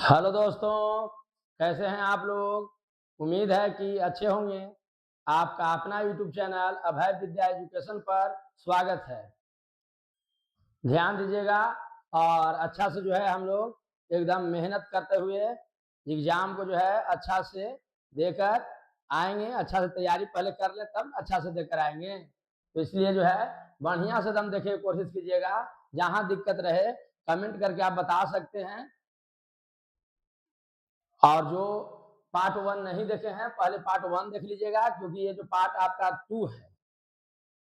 Hello दोस्तों, कैसे हैं आप लोग। उम्मीद है कि अच्छे होंगे। आपका अपना यूट्यूब चैनल अभय विद्या एजुकेशन पर स्वागत है। ध्यान दीजिएगा और अच्छा से जो है हम लोग एकदम मेहनत करते हुए एग्जाम को जो है अच्छा से देकर आएंगे। अच्छा से तैयारी पहले कर ले तब अच्छा से देकर आएंगे। तो इसलिए जो है बढ़िया से दम देखिए, कोशिश कीजिएगा। जहाँ दिक्कत रहे कमेंट करके आप बता सकते हैं। और जो पार्ट 1 नहीं देखे हैं पहले पार्ट 1 देख लीजिएगा, क्योंकि ये जो पार्ट आपका 2 है,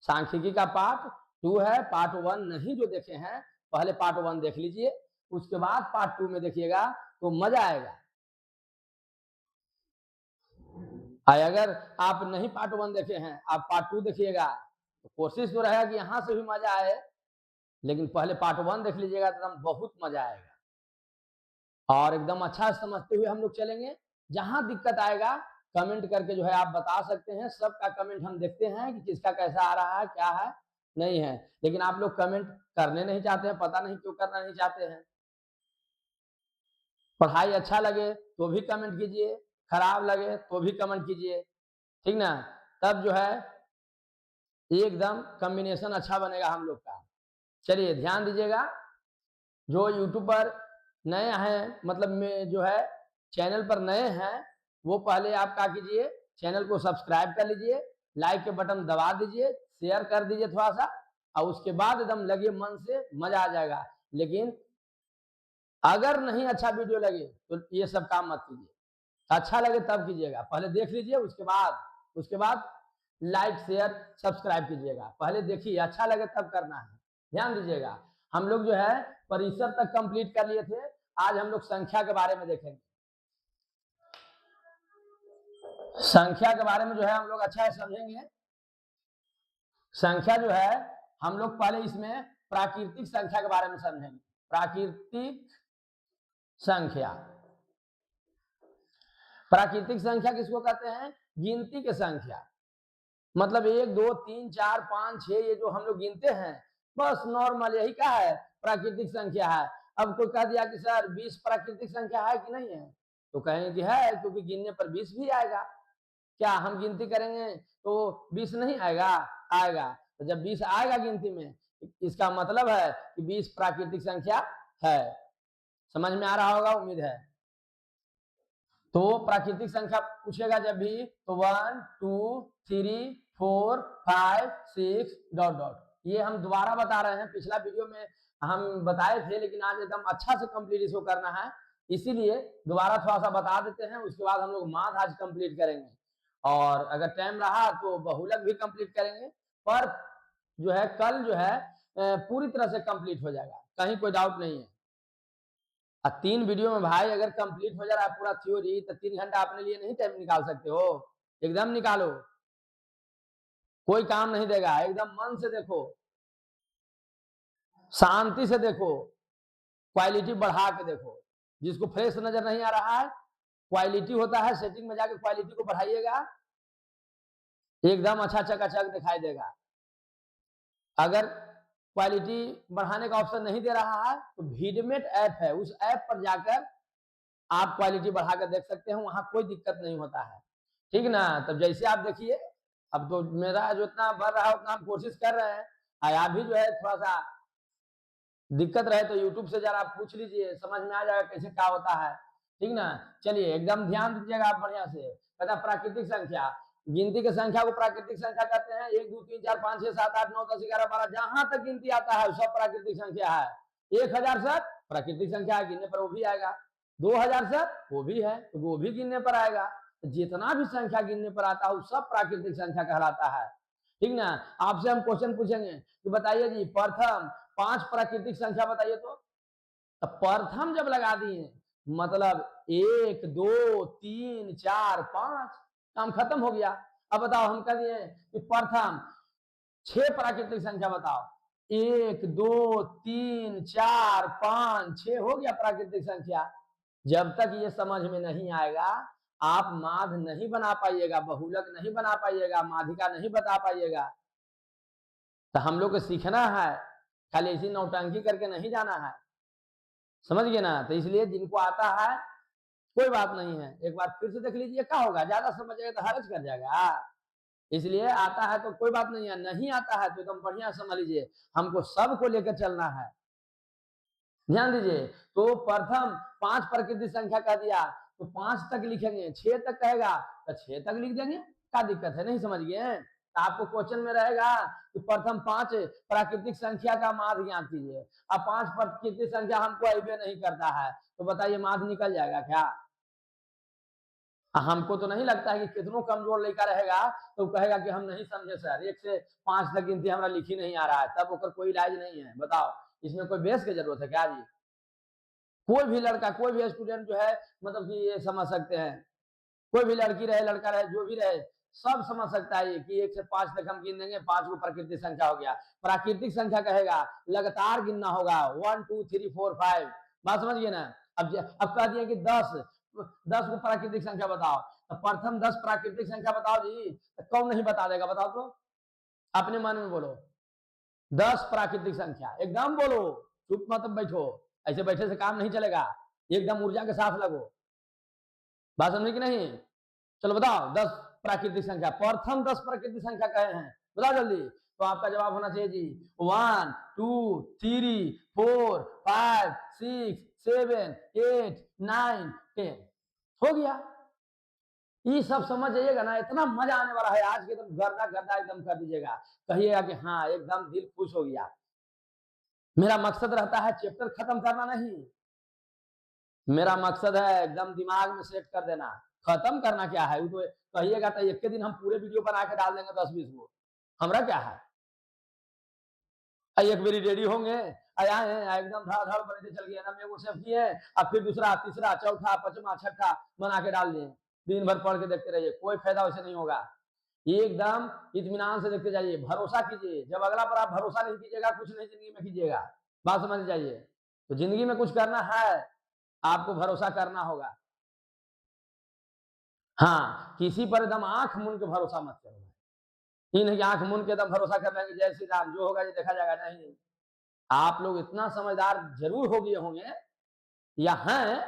सांख्यिकी का पार्ट 2 है। पार्ट 1 नहीं जो देखे हैं पहले पार्ट 1 देख लीजिए, उसके बाद पार्ट 2 में देखिएगा तो मजा आएगा। अगर आप नहीं पार्ट 1 देखे हैं, आप पार्ट 2 देखिएगा, तो कोशिश तो रहेगा कि यहाँ से भी मजा आए, लेकिन पहले पार्ट 1 देख लीजिएगा तो एकदम बहुत मजा आएगा और एकदम अच्छा समझते हुए हम लोग चलेंगे। जहां दिक्कत आएगा कमेंट करके जो है आप बता सकते हैं। सबका कमेंट हम देखते हैं कि किसका कैसा आ रहा है, क्या है नहीं है। लेकिन आप लोग कमेंट करने नहीं चाहते हैं, पता नहीं क्यों करना नहीं चाहते हैं। पढ़ाई अच्छा लगे तो भी कमेंट कीजिए, खराब लगे तो भी कमेंट कीजिए, ठीक ना। तब जो है एकदम कॉम्बिनेशन अच्छा बनेगा हम लोग का। चलिए ध्यान दीजिएगा, जो यूट्यूब पर नए हैं, मतलब में जो है चैनल पर नए हैं, वो पहले आप क्या कीजिए, चैनल को सब्सक्राइब कर लीजिए, लाइक के बटन दबा दीजिए, शेयर कर दीजिए थोड़ा सा, और उसके बाद एकदम लगे मन से, मजा आ जाएगा। लेकिन अगर नहीं अच्छा वीडियो लगे तो ये सब काम मत कीजिए। अच्छा लगे तब कीजिएगा, पहले देख लीजिए, उसके बाद लाइक शेयर सब्सक्राइब कीजिएगा। पहले देखिए, अच्छा लगे तब करना है। ध्यान दीजिएगा, हम लोग जो है परिसर तक कंप्लीट कर लिए थे। आज हम लोग संख्या के बारे में देखेंगे। संख्या के बारे में जो है हम लोग अच्छा है समझेंगे। संख्या जो है हम लोग पहले इसमें प्राकृतिक संख्या के बारे में समझेंगे। प्राकृतिक संख्या, प्राकृतिक संख्या किसको कहते हैं? गिनती के संख्या, मतलब 1 2 3 4 5 6 ये जो हम लोग गिनते हैं, बस नॉर्मल यही क्या है, प्राकृतिक संख्या है। अब कोई कह दिया कि सर 20 प्राकृतिक संख्या है कि नहीं है, तो कहेंगे कि है, क्योंकि गिनने पर 20 भी आएगा। क्या हम गिनती करेंगे तो 20 नहीं आएगा? आएगा। तो जब 20 आएगा गिनती में, इसका मतलब है कि 20 प्राकृतिक संख्या है। समझ में आ रहा होगा, उम्मीद है। तो प्राकृतिक संख्या पूछेगा जब भी, तो 1 2 3 4 5 6 डॉट डॉट, ये हम दोबारा बता रहे हैं। पिछला वीडियो में हम बताए थे, लेकिन आज एकदम अच्छा से कंप्लीट इसको करना है, इसीलिए दोबारा थोड़ा सा बता देते हैं। उसके बाद हम लोग माथ आज कंप्लीट करेंगे, और अगर टाइम रहा तो बहुलक भी कंप्लीट करेंगे। पर जो है कल जो है पूरी तरह से कंप्लीट हो जाएगा, कहीं कोई डाउट नहीं है। 3 वीडियो में भाई अगर कंप्लीट हो जा रहा है पूरा थ्योरी, तो 3 घंटा अपने लिए नहीं टाइम निकाल सकते हो? एकदम निकालो, कोई काम नहीं देगा। एकदम मन से देखो, शांति से देखो, क्वालिटी बढ़ा के देखो। जिसको फ्रेश नजर नहीं आ रहा है, क्वालिटी होता है, सेटिंग में जाके क्वालिटी को बढ़ाइएगा, एकदम अच्छा चकाचक दिखाई देगा। अगर क्वालिटी बढ़ाने का ऑप्शन नहीं दे रहा है, तो वीडमेट ऐप है, उस ऐप पर जाकर आप क्वालिटी बढ़ाकर देख सकते हैं, वहां कोई दिक्कत नहीं होता है, ठीक ना। तब जैसे आप देखिए, अब तो मेरा जो इतना बढ़ रहा है उतना हम कोशिश कर रहे हैं। आप भी जो है थोड़ा सा दिक्कत रहे तो यूट्यूब से जरा पूछ लीजिए, समझ में आ जाएगा कैसे क्या होता है, ठीक ना। चलिए एकदम ध्यान दीजिएगा आप बढ़िया से। कहता प्राकृतिक संख्या, गिनती के संख्या को प्राकृतिक संख्या कहते हैं। 1 2 3 4 5 6 7 8 9 10 11 12, जहां तक गिनती आता है सब प्राकृतिक संख्या है। 1000 सर प्राकृतिक संख्या है, गिनने पर वो भी आएगा। 2000 सर वो भी है, तो वो भी गिनने पर आएगा। जितना भी संख्या गिनने पर आता है वो सब प्राकृतिक संख्या कहलाता है, ठीक ना। आपसे हम क्वेश्चन पूछेंगे कि बताइए जी प्रथम 5 प्राकृतिक संख्या बताइए। तो प्रथम जब लगा दिए, मतलब 1 2 3 4 5, काम खत्म हो गया। अब बताओ, हम कह दिए कि प्रथम 6 प्राकृतिक संख्या बताओ। 1 2 3 4 5 6 हो गया प्राकृतिक संख्या। जब तक ये समझ में नहीं आएगा, आप माध नहीं बना पाइएगा, बहुलक नहीं बना पाइएगा, माधिका नहीं बता पाइएगा। तो हम लोग को सीखना है, खाली ऐसी नौटंकी करके नहीं जाना है, समझ गए ना। तो इसलिए जिनको आता है कोई बात नहीं है, एक बार फिर से देख लीजिए, क्या होगा, ज्यादा समझिएगा तो हर्ज कर जाएगा। इसलिए आता है तो कोई बात नहीं है, नहीं आता है तो एकदम बढ़िया समझ लीजिए, हमको सबको लेकर चलना है। ध्यान दीजिए, तो प्रथम 5 प्रकृति संख्या कह दिया तो 5 तक लिखेंगे, 6 तक कहेगा तो 6 तक लिख देंगे, क्या दिक्कत है, नहीं समझ गए? तो आपको क्वेश्चन में रहेगा कि प्रथम 5 प्राकृतिक संख्या का माध्य ज्ञात कीजिए। अब 5 प्राकृतिक संख्या हमको अबे नहीं करता है, तो बताइए माध्य निकल जाएगा क्या? हमको तो नहीं लगता है कि कितनों कमजोर लड़का रहेगा तो कहेगा कि हम नहीं समझे सर, 1 से 5 तक गिनती हमारा लिखी नहीं आ रहा है, तब ओकर कोई इलाज नहीं है। बताओ, इसमें कोई बेस की जरूरत है क्या जी? कोई भी लड़का, कोई भी स्टूडेंट जो है, मतलब कि ये समझ सकते हैं, कोई भी लड़की रहे, लड़का रहे, जो भी रहे, सब समझ सकता है कि 1 से 5 तक हम गिन देंगे, 5 को प्राकृतिक संख्या हो गया। प्राकृतिक संख्या कहेगा लगातार गिनना होगा, 1 2 3 4 5। बात समझ गए ना? अब कह दिए कि 10 को प्राकृतिक संख्या बताओ, तो प्रथम 10 प्राकृतिक संख्या बताओ जी, तो कौन नहीं बता देगा, बताओ तो, अपने मन में बोलो। 10 प्राकृतिक संख्या, एकदम बोलो, चुप मत बैठो, ऐसे बैठे से काम नहीं चलेगा, एकदम ऊर्जा के साथ लगो। बात समझे कि नहीं? चलो बताओ, 10 प्राकृतिक संख्या, प्रथम 10 प्राकृतिक संख्या कहे हैं, बताओ जल्दी। तो आपका जवाब होना चाहिए जी 1 2 3 4 5 6 7 8 9 10। हो गया। ये सब समझ जाइएगा ना, इतना मजा आने वाला है आज के, एकदम गर्दा गर्दा एकदम कर दीजिएगा, कहिएगा कि हाँ एकदम दिल खुश हो गया। मेरा मकसद रहता है चैप्टर खत्म करना नहीं, मेरा मकसद है एकदम दिमाग में सेट कर देना। खत्म करना क्या है, वो तो कहिएगा तो एक के दिन हम पूरे वीडियो बना के डाल देंगे 10-20 को, हमरा क्या है। एक बारी रेडी होंगे, आए एकदम धड़ धड़ बनते चल गए ना, मेरे सेफ किए, अब फिर दूसरा तीसरा चौथा पांचवा छठा बना के डाल दिए, दिन भर पढ़ के देखते रहिए, कोई फायदा वैसे नहीं होगा। एकदम इत्मीनान से देखते जाइए, भरोसा कीजिए, जब अगला पर आप भरोसा नहीं कीजिएगा, कुछ नहीं जिंदगी में कीजिएगा। बात समझ जाइए, तो जिंदगी में कुछ करना है, आपको भरोसा करना होगा। हाँ, किसी पर एकदम आंख मूंद के भरोसा मत करो, ये नहीं कि आंख मूंद के एकदम भरोसा कर लेंगे जय श्री राम, जो होगा ये देखा जाएगा, नहीं। आप लोग इतना समझदार जरूर हो गए होंगे या हैं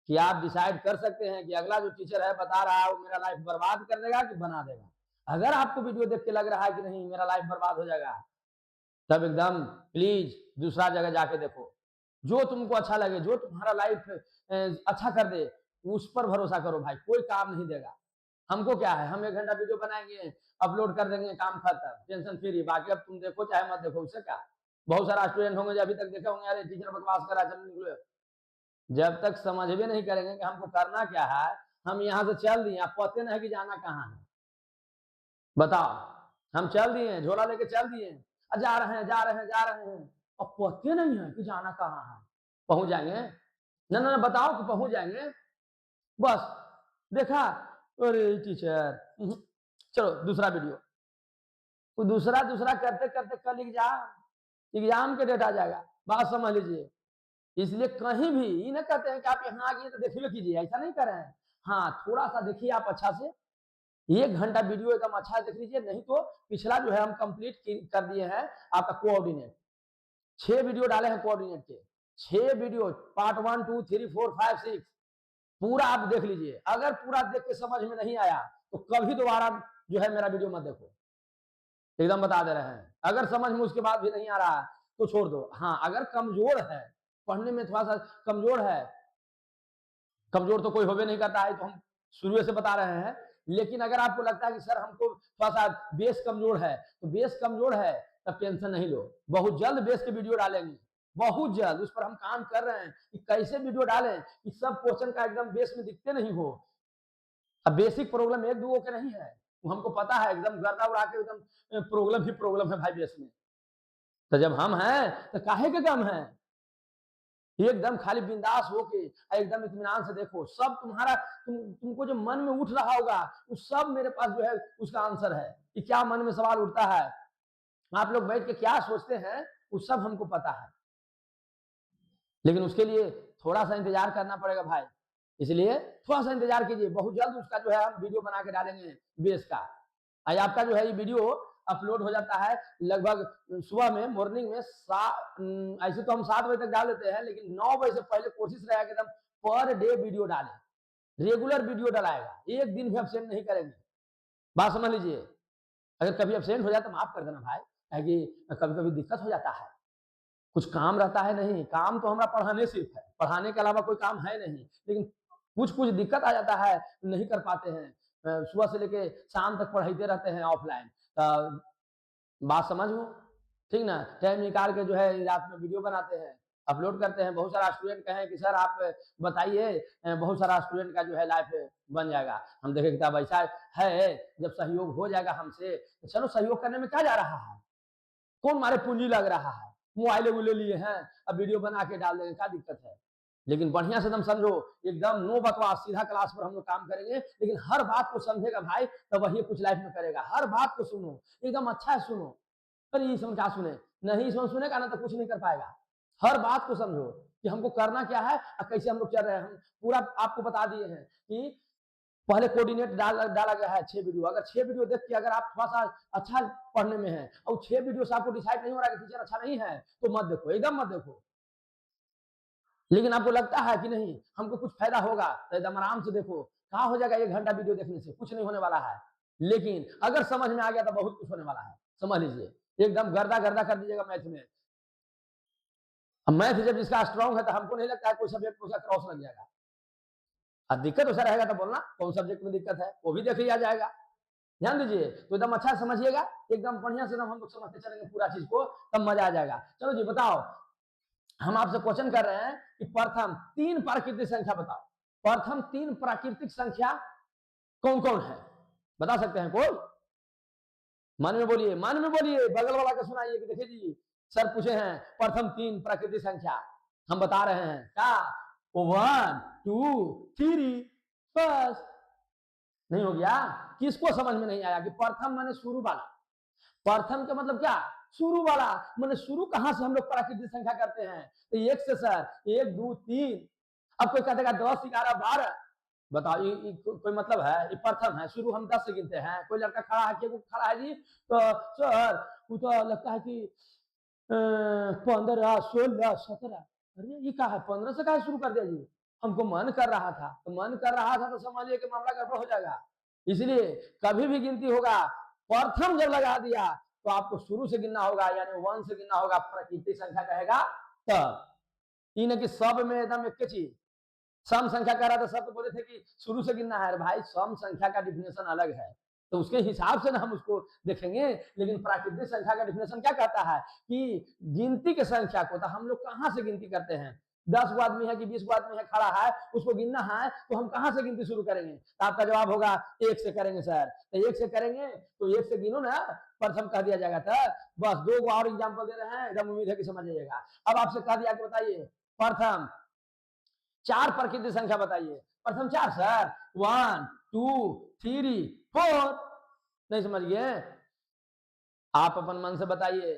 कि आप डिसाइड कर सकते हैं कि अगला जो टीचर है बता रहा है वो मेरा लाइफ बर्बाद कर देगा कि बना देगा। अगर आपको वीडियो देख के लग रहा है कि नहीं मेरा लाइफ बर्बाद हो जाएगा, तब एकदम प्लीज दूसरा जगह जाके देखो, जो तुमको अच्छा लगे, जो तुम्हारा लाइफ अच्छा कर दे, उस पर भरोसा करो भाई, कोई काम नहीं देगा। हमको क्या है, हम 1 घंटा वीडियो बनाएंगे, अपलोड कर देंगे, काम खत्म, टेंशन फ्री। बाकी अब तुम देखो चाहे मत देखो, उससे क्या। बहुत सारा स्टूडेंट होंगे जो अभी तक देखे होंगे, अरे टीचर बकवास करा, चलो निकलो। जब तक समझ भी नहीं करेंगे कि हमको करना क्या है, हम यहाँ से चल दिए, आप पते नहीं कि जाना कहाँ है, बताओ। हम चल दिए, झोला लेके चल दिए, जा रहे हैं जा रहे हैं जा रहे हैं, अब पते नहीं है कि जाना कहाँ है। पहुंच जाएंगे ना, ना बताओ कि पहुंच जाएंगे, बस देखा, अरे टीचर, चलो दूसरा वीडियो, तो दूसरा दूसरा करते करते कल एग्जाम के डेट आ जाएगा। बात समझ लीजिए, इसलिए कहीं भी ये ना कहते हैं कि आप यहाँ आ गए तो देखिए कीजिए, ऐसा नहीं कर रहे हैं। हाँ, थोड़ा सा देखिए आप अच्छा से, 1 घंटा वीडियो एकदम अच्छा देख लीजिए, नहीं तो पिछला जो है हम कंप्लीट कर दिए हैं आपका कोऑर्डिनेट, 6 वीडियो डाले हैं कोऑर्डिनेट के, 6 वीडियो, पार्ट 1 2 3 4 5 6 पूरा आप देख लीजिए। अगर पूरा देख के समझ में नहीं आया तो कभी दोबारा जो है मेरा वीडियो मत देखो, एकदम बता दे रहे हैं। अगर समझ में उसके बाद भी नहीं आ रहा तो छोड़ दो। हाँ, अगर कमजोर है, पढ़ने में थोड़ा सा कमजोर है, कमजोर तो कोई होबे नहीं करता है, तो हम शुरू से बता रहे हैं। लेकिन अगर आपको लगता है कि सर हमको थोड़ा सा बेस कमजोर है, तो बेस कमजोर है तब टेंशन नहीं लो, बहुत जल्द बेस के वीडियो डालेंगे, बहुत जल्द उस पर हम काम कर रहे हैं कि कैसे वीडियो डालें कि सब क्वेश्चन का एकदम बेस में दिखते नहीं हो। अब बेसिक प्रॉब्लम 1-2 के नहीं है, वो हमको पता है, एकदम गर्दा उड़ा के एकदम प्रॉब्लम ही प्रॉब्लम है भाई बेस में। तो जब हम हैं तो काहे के कम है, एकदम खाली बिंदास होके एकदम इत्मीनान से देखो, सब तुम्हारा तुमको जो मन में उठ रहा होगा वो सब मेरे पास जो है उसका आंसर है कि क्या मन में सवाल उठता है, आप लोग बैठ के क्या सोचते हैं वो सब हमको पता है। लेकिन उसके लिए थोड़ा सा इंतजार करना पड़ेगा भाई, इसलिए थोड़ा सा इंतजार कीजिए, बहुत जल्द उसका जो है हम वीडियो बना के डालेंगे बेस का। आज आपका जो है ये वीडियो अपलोड हो जाता है लगभग सुबह में, मॉर्निंग में ऐसे तो हम 7 बजे तक डाल देते हैं, लेकिन 9 बजे से पहले कोशिश रहेगा कि एकदम पर डे वीडियो डाले, रेगुलर वीडियो डालाएगा, एक दिन भी एब्सेंट नहीं करेंगे। बात समझ लीजिए। अगर कभी एब्सेंट हो जाए तो माफ कर देना भाई, कि कभी कभी दिक्कत हो जाता है, कुछ काम रहता है, नहीं काम तो हमारा पढ़ाने सिर्फ है, पढ़ाने के अलावा कोई काम है नहीं, लेकिन कुछ कुछ दिक्कत आ जाता है, नहीं कर पाते हैं, सुबह से लेके शाम तक पढ़ाते रहते हैं ऑफलाइन। बात समझो, ठीक ना, टाइम निकाल के जो है रात में वीडियो बनाते हैं, अपलोड करते हैं। बहुत सारा स्टूडेंट कहे कि सर आप बताइए, बहुत सारा स्टूडेंट का जो है लाइफ बन जाएगा। हम देखे किताब ऐसा है, जब सहयोग हो जाएगा हमसे, तो चलो सहयोग करने में क्या जा रहा है, कौन मारे पूंजी लग रहा है, मोबाइल वोले लिए हैं, अब वीडियो बना के डाल देंगे, क्या दिक्कत है। लेकिन बढ़िया से एकदम समझो, एकदम नो बकवास, सीधा क्लास पर हम लोग काम करेंगे, लेकिन हर बात को समझेगा भाई, तो वही कुछ लाइफ में करेगा। हर बात को सुनो, एकदम अच्छा है सुनो, पर ये समझ क्या सुने, नहीं सुनेगा ना तो कुछ नहीं कर पाएगा। हर बात को समझो कि हमको करना क्या है और कैसे हम लोग चल रहे हैं। हम पूरा आपको बता दिए हैं कि पहले कोऑर्डिनेट डाला गया है 6 वीडियो। अगर 6 वीडियो देख के अगर आप थोड़ा सा अच्छा पढ़ने में है और 6 वीडियो से आपको डिसाइड नहीं हो रहा है कि टीचर अच्छा नहीं है, तो मत देखो, एकदम मत देखो। लेकिन आपको लगता है कि नहीं हमको कुछ फायदा होगा, तो एकदम आराम से देखो, कहाँ हो जाएगा 1 घंटा वीडियो देखने से, कुछ नहीं होने वाला है। लेकिन अगर समझ में आ गया तो बहुत कुछ होने वाला है, समझ लीजिए, एकदम गर्दा गर्दा कर दीजिएगा मैथ में। अब मैथ जब जिसका स्ट्रांग है तो हमको नहीं लगता है कोई सब्जेक्ट उसका क्रॉस लग जाएगा। अब दिक्कत उसे रहेगा तो बोलना कौन सब्जेक्ट में दिक्कत है, वो भी देख लिया जाएगा। ध्यान दीजिए, तो एकदम अच्छा समझिएगा, एकदम बढ़िया से हम लोग समझते चलेंगे पूरा चीज को, तब मजा आ जाएगा। चलो जी बताओ, हम आपसे क्वेश्चन कर रहे हैं कि प्रथम 3 प्राकृतिक संख्या बताओ। प्रथम 3 प्राकृतिक संख्या कौन कौन है, बता सकते हैं कोई? मन में बोलिए, मन में बोलिए, बगल वाला का सुनाइए कि देखिए जी सर पूछे हैं प्रथम 3 प्राकृतिक संख्या, हम बता रहे हैं क्या, 1 2 3, बस। नहीं हो गया? किसको समझ में नहीं आया कि प्रथम माने शुरू वाला, प्रथम का मतलब क्या, शुरू वाला, माने शुरू कहां से हम लोग प्राकृतिक संख्या करते हैं, तो 1 से सर, 1 2 3। अब कोई कहतेगा 10 11 12, बताओ ये कोई मतलब है, ये प्रथम है, शुरू हम 10 से गिनते हैं। कोई लड़का खड़ा है, खड़ा है जी, तो सर वो तो लगता है कि 15 16 17, अरे ये क्या है, 15 से कहा शुरू कर दिया जी, हमको मन कर रहा था, तो मन कर रहा था तो समझिए कि मामला गड़बड़ हो जाएगा। इसलिए कभी भी गिनती होगा, प्रथम जब लगा दिया तो आपको शुरू से गिनना होगा, यानी 1 से गिनना होगा, प्राकृतिक संख्या कहेगा तब। इन कि सब में एकदम एक चीज, सम संख्या कह रहा था, सब तो बोले थे कि शुरू से गिनना है। भाई सम संख्या का डिफिनेशन अलग है, तो उसके हिसाब से ना हम उसको देखेंगे। लेकिन प्राकृतिक संख्या का डिफिनेशन क्या कहता है कि गिनती के संख्या को, तो हम लोग कहां से गिनती करते हैं, 10 गो आदमी है कि 20 गो आदमी है खड़ा है, उसको गिनना है, तो हम कहां से गिनती शुरू करेंगे, तो आपका जवाब होगा 1 से करेंगे सर। तो 1 से करेंगे तो 1 से गिनो ना, प्रथम कह दिया जाएगा। था बस 2 और एग्जाम्पल दे रहे हैं, एकदम उम्मीद है कि समझ जाइएगा। अब आपसे कह दिया कि बताइए प्रथम 4 प्राकृतिक संख्या बताइए, प्रथम 4 सर, 1 2 3 4, नहीं समझ गए, आप अपन मन से बताइए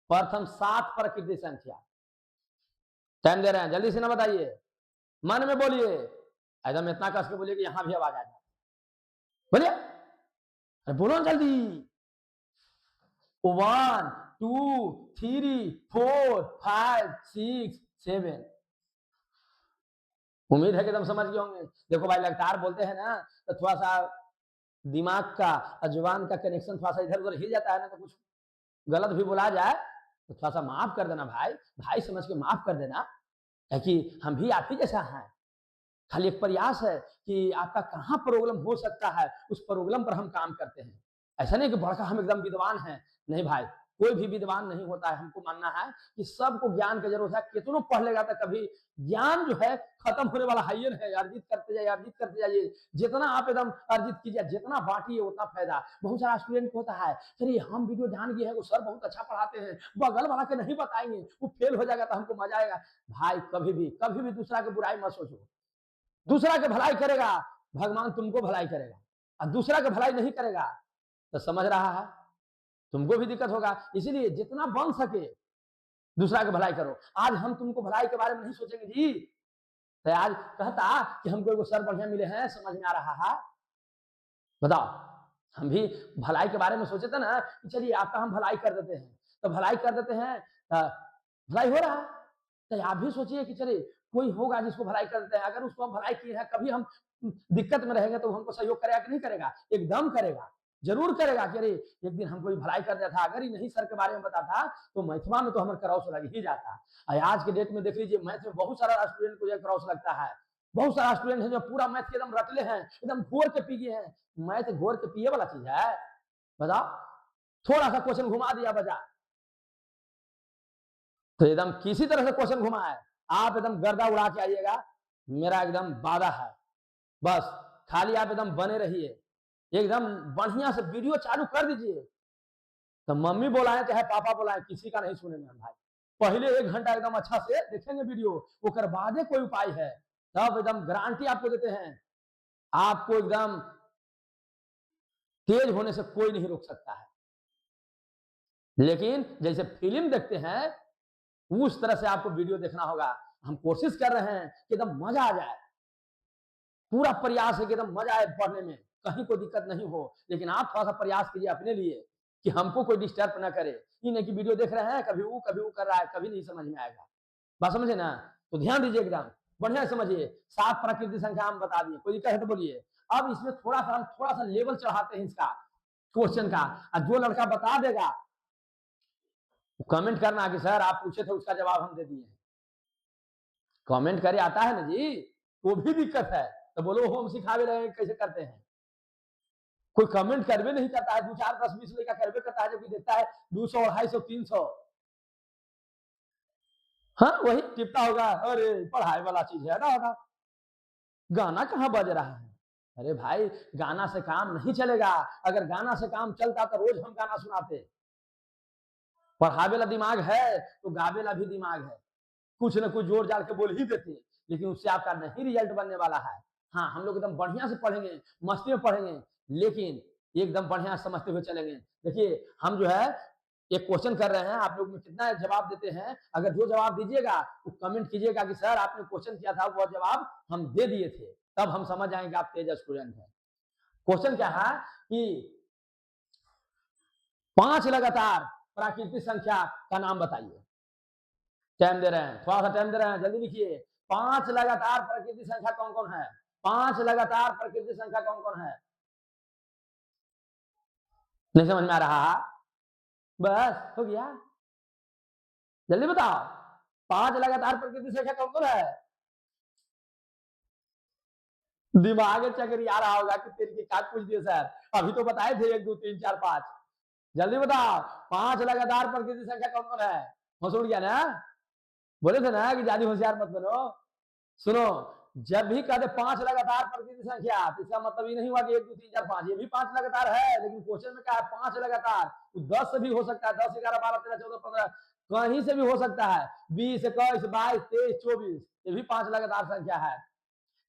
प्रथम 7 प्राकृतिक संख्या। टाइम दे रहे हैं, जल्दी से ना बताइए, मन में बोलिए, एकदम इतना कस के बोलिए कि यहां भी आवाज आ जाए, बोलिए, अरे बोलो जल्दी। 1 2 3 4 5 6 7, उम्मीद है कि तुम समझ गए होंगे। देखो भाई लगातार बोलते हैं ना, तो थोड़ा सा दिमाग का और जुबान का कनेक्शन थोड़ा सा इधर उधर हिल जाता है ना, तो कुछ गलत भी बोला जाए तो थोड़ा सा माफ कर देना भाई, भाई समझ के माफ कर देना, है कि हम भी आप ही जैसा हैं। खाली एक प्रयास है कि आपका कहाँ प्रॉब्लम हो सकता है, उस प्रॉब्लम पर हम काम करते हैं। ऐसा नहीं कि बड़का हम एकदम विद्वान हैं, नहीं भाई, कोई भी विद्वान नहीं होता है। हमको मानना है कि सबको ज्ञान की जरूरत है, कितनों पढ़ लेगा तो कभी ज्ञान जो है खत्म होने वाला है है, अर्जित करते जाइए, अर्जित करते जाइए, जितना आप एकदम अर्जित कीजिए, जितना बांटिए उतना फायदा। बहुत सारा स्टूडेंट को होता है, चलिए हम वीडियो जान गए हैं, वो सर बहुत अच्छा पढ़ाते हैं, बगल वाला के नहीं बताएंगे, वो फेल हो जाएगा तो हमको मजा आएगा। भाई कभी भी दूसरा की बुराई मत सोचो, दूसरा की भलाई करेगा भगवान तुमको भलाई करेगा, और दूसरा की भलाई नहीं करेगा तो समझ रहा है तुमको भी दिक्कत होगा। इसीलिए जितना बन सके दूसरा की भलाई करो। आज हम तुमको भलाई के बारे में नहीं सोचेंगे जी, तो आज कहता कि हमको एगो सर बढ़िया मिले हैं, समझ में आ रहा है, बताओ, हम भी भलाई के बारे में सोचे थे ना कि चलिए आपका हम भलाई कर देते हैं, तो भलाई कर देते हैं तो भलाई हो रहा है। तो आप भी सोचिए कि चलिए कोई होगा जिसको भलाई करते हैं, अगर उसको हम भलाई किए हैं, कभी हम दिक्कत में रहेंगे तो हमको सहयोग करेगा कि नहीं करेगा? एकदम करेगा, जरूर करेगा कि अरे एक दिन हमको भलाई कर दिया था, अगर ही नहीं सर के बारे में बताता तो मैथमा में तो हमारे क्रॉस लग ही जाता। आज के डेट में देख लीजिए, मैथ में बहुत सारा स्टूडेंट को क्रॉस लगता है, बहुत सारा स्टूडेंट है जो पूरा मैथ के एकदम रटले हैं, एकदम घोर के पी गए हैं। मैथ घोर के पिए वाला चीज है? बताओ, थोड़ा सा क्वेश्चन घुमा दिया बजा तो एकदम किसी तरह से क्वेश्चन घुमा है, आप एकदम गर्दा उड़ा के आइएगा, मेरा एकदम वादा है। बस खाली आप एकदम बने रहिए, एकदम बढ़िया से वीडियो चालू कर दीजिए, तो मम्मी बोलाए चाहे पापा बोलाए, किसी का नहीं सुनेंगे हम भाई। पहले 1 घंटा एकदम अच्छा से देखेंगे वीडियो, उसके बाद कोई उपाय है, तब एकदम गारंटी आपको देते हैं, आपको एकदम तेज होने से कोई नहीं रोक सकता है। लेकिन जैसे फिल्म देखते हैं उस तरह से आपको वीडियो देखना होगा। हम कोशिश कर रहे हैं कि एकदम मजा आ जाए, पूरा प्रयास है कि एकदम मजा आए पढ़ने में, कहीं कोई दिक्कत नहीं हो। लेकिन आप थोड़ा सा प्रयास कीजिए अपने लिए कि हमको कोई डिस्टर्ब ना करे। ये नहीं कि वीडियो देख रहे हैं, कभी वो कर रहा है, कभी नहीं समझ में आएगा। बात समझे ना? तो ध्यान दीजिए, एकदम बढ़िया समझिए। 7 प्राकृतिक संख्या हम बता दिए, कोई दिक्कत है तो बोलिए। अब इसमें थोड़ा सा लेवल चढ़ाते हैं इसका क्वेश्चन का, और जो लड़का बता देगा कमेंट करना कि सर आप पूछे थे उसका जवाब हम दे दिए। कमेंट करे आता है ना जी, वो भी दिक्कत है, तो बोलो हम सिखावे रहे कैसे करते हैं। कोई कमेंट करवे नहीं करता है, 2 4 10 20 लड़का करवे करता है, जबकि देखता है 200 250 300। हाँ वही टिपता होगा, अरे पढ़ाई वाला चीज है ना, गाना कहाँ बज रहा है? अरे भाई गाना से काम नहीं चलेगा, अगर गाना से काम चलता तो रोज हम गाना सुनाते। पढ़ावे वाला दिमाग है तो गावे वाला भी दिमाग है, कुछ न कुछ जोर जाल के बोल ही देते, लेकिन उससे आपका नहीं रिजल्ट बनने वाला है। हाँ हम लोग एकदम बढ़िया से पढ़ेंगे, मस्ती में पढ़ेंगे, लेकिन एकदम बढ़िया समझते हुए चलेंगे। देखिए हम जो है एक क्वेश्चन कर रहे हैं, आप लोग में कितना जवाब देते हैं, अगर जो जवाब दीजिएगा वो कमेंट कीजिएगा कि सर आपने क्वेश्चन किया था वो जवाब हम दे दिए थे, तब हम समझ जाएंगे आप तेज स्टूडेंट हैं। क्वेश्चन क्या है कि 5 लगातार प्राकृतिक संख्या का नाम बताइए। टाइम दे रहे हैं, थोड़ा सा टाइम दे रहे हैं, जल्दी लिखिए। 5 लगातार प्राकृतिक संख्या कौन कौन है? 5 लगातार प्राकृतिक संख्या कौन कौन है? नहीं समझ में आ रहा? बस हो गया, जल्दी बताओ। 5 लगातार प्राकृतिक संख्या कौन कौन है? दिमाग चक्कर आ रहा होगा कि तेरी की काट पूछ दिए सर, अभी तो बताए थे 1 2 3 4 5। जल्दी बताओ 5 लगातार प्राकृतिक संख्या कौन कौन है? होश उड़ गया ना? बोले थे ना कि ज्यादा होशियार मत बनो। सुनो, जब भी कहते 5 लगातार प्राकृतिक संख्या, तो इसका मतलब ये नहीं हुआ कि 1 2 3 4 5, ये भी 5 लगातार है, लेकिन क्वेश्चन में क्या है 5 लगातार। 10 से भी हो सकता है, 10 11 12 13 14 15, कहीं से भी हो सकता है। 20 21 22 23 24, ये भी 5 लगातार संख्या है।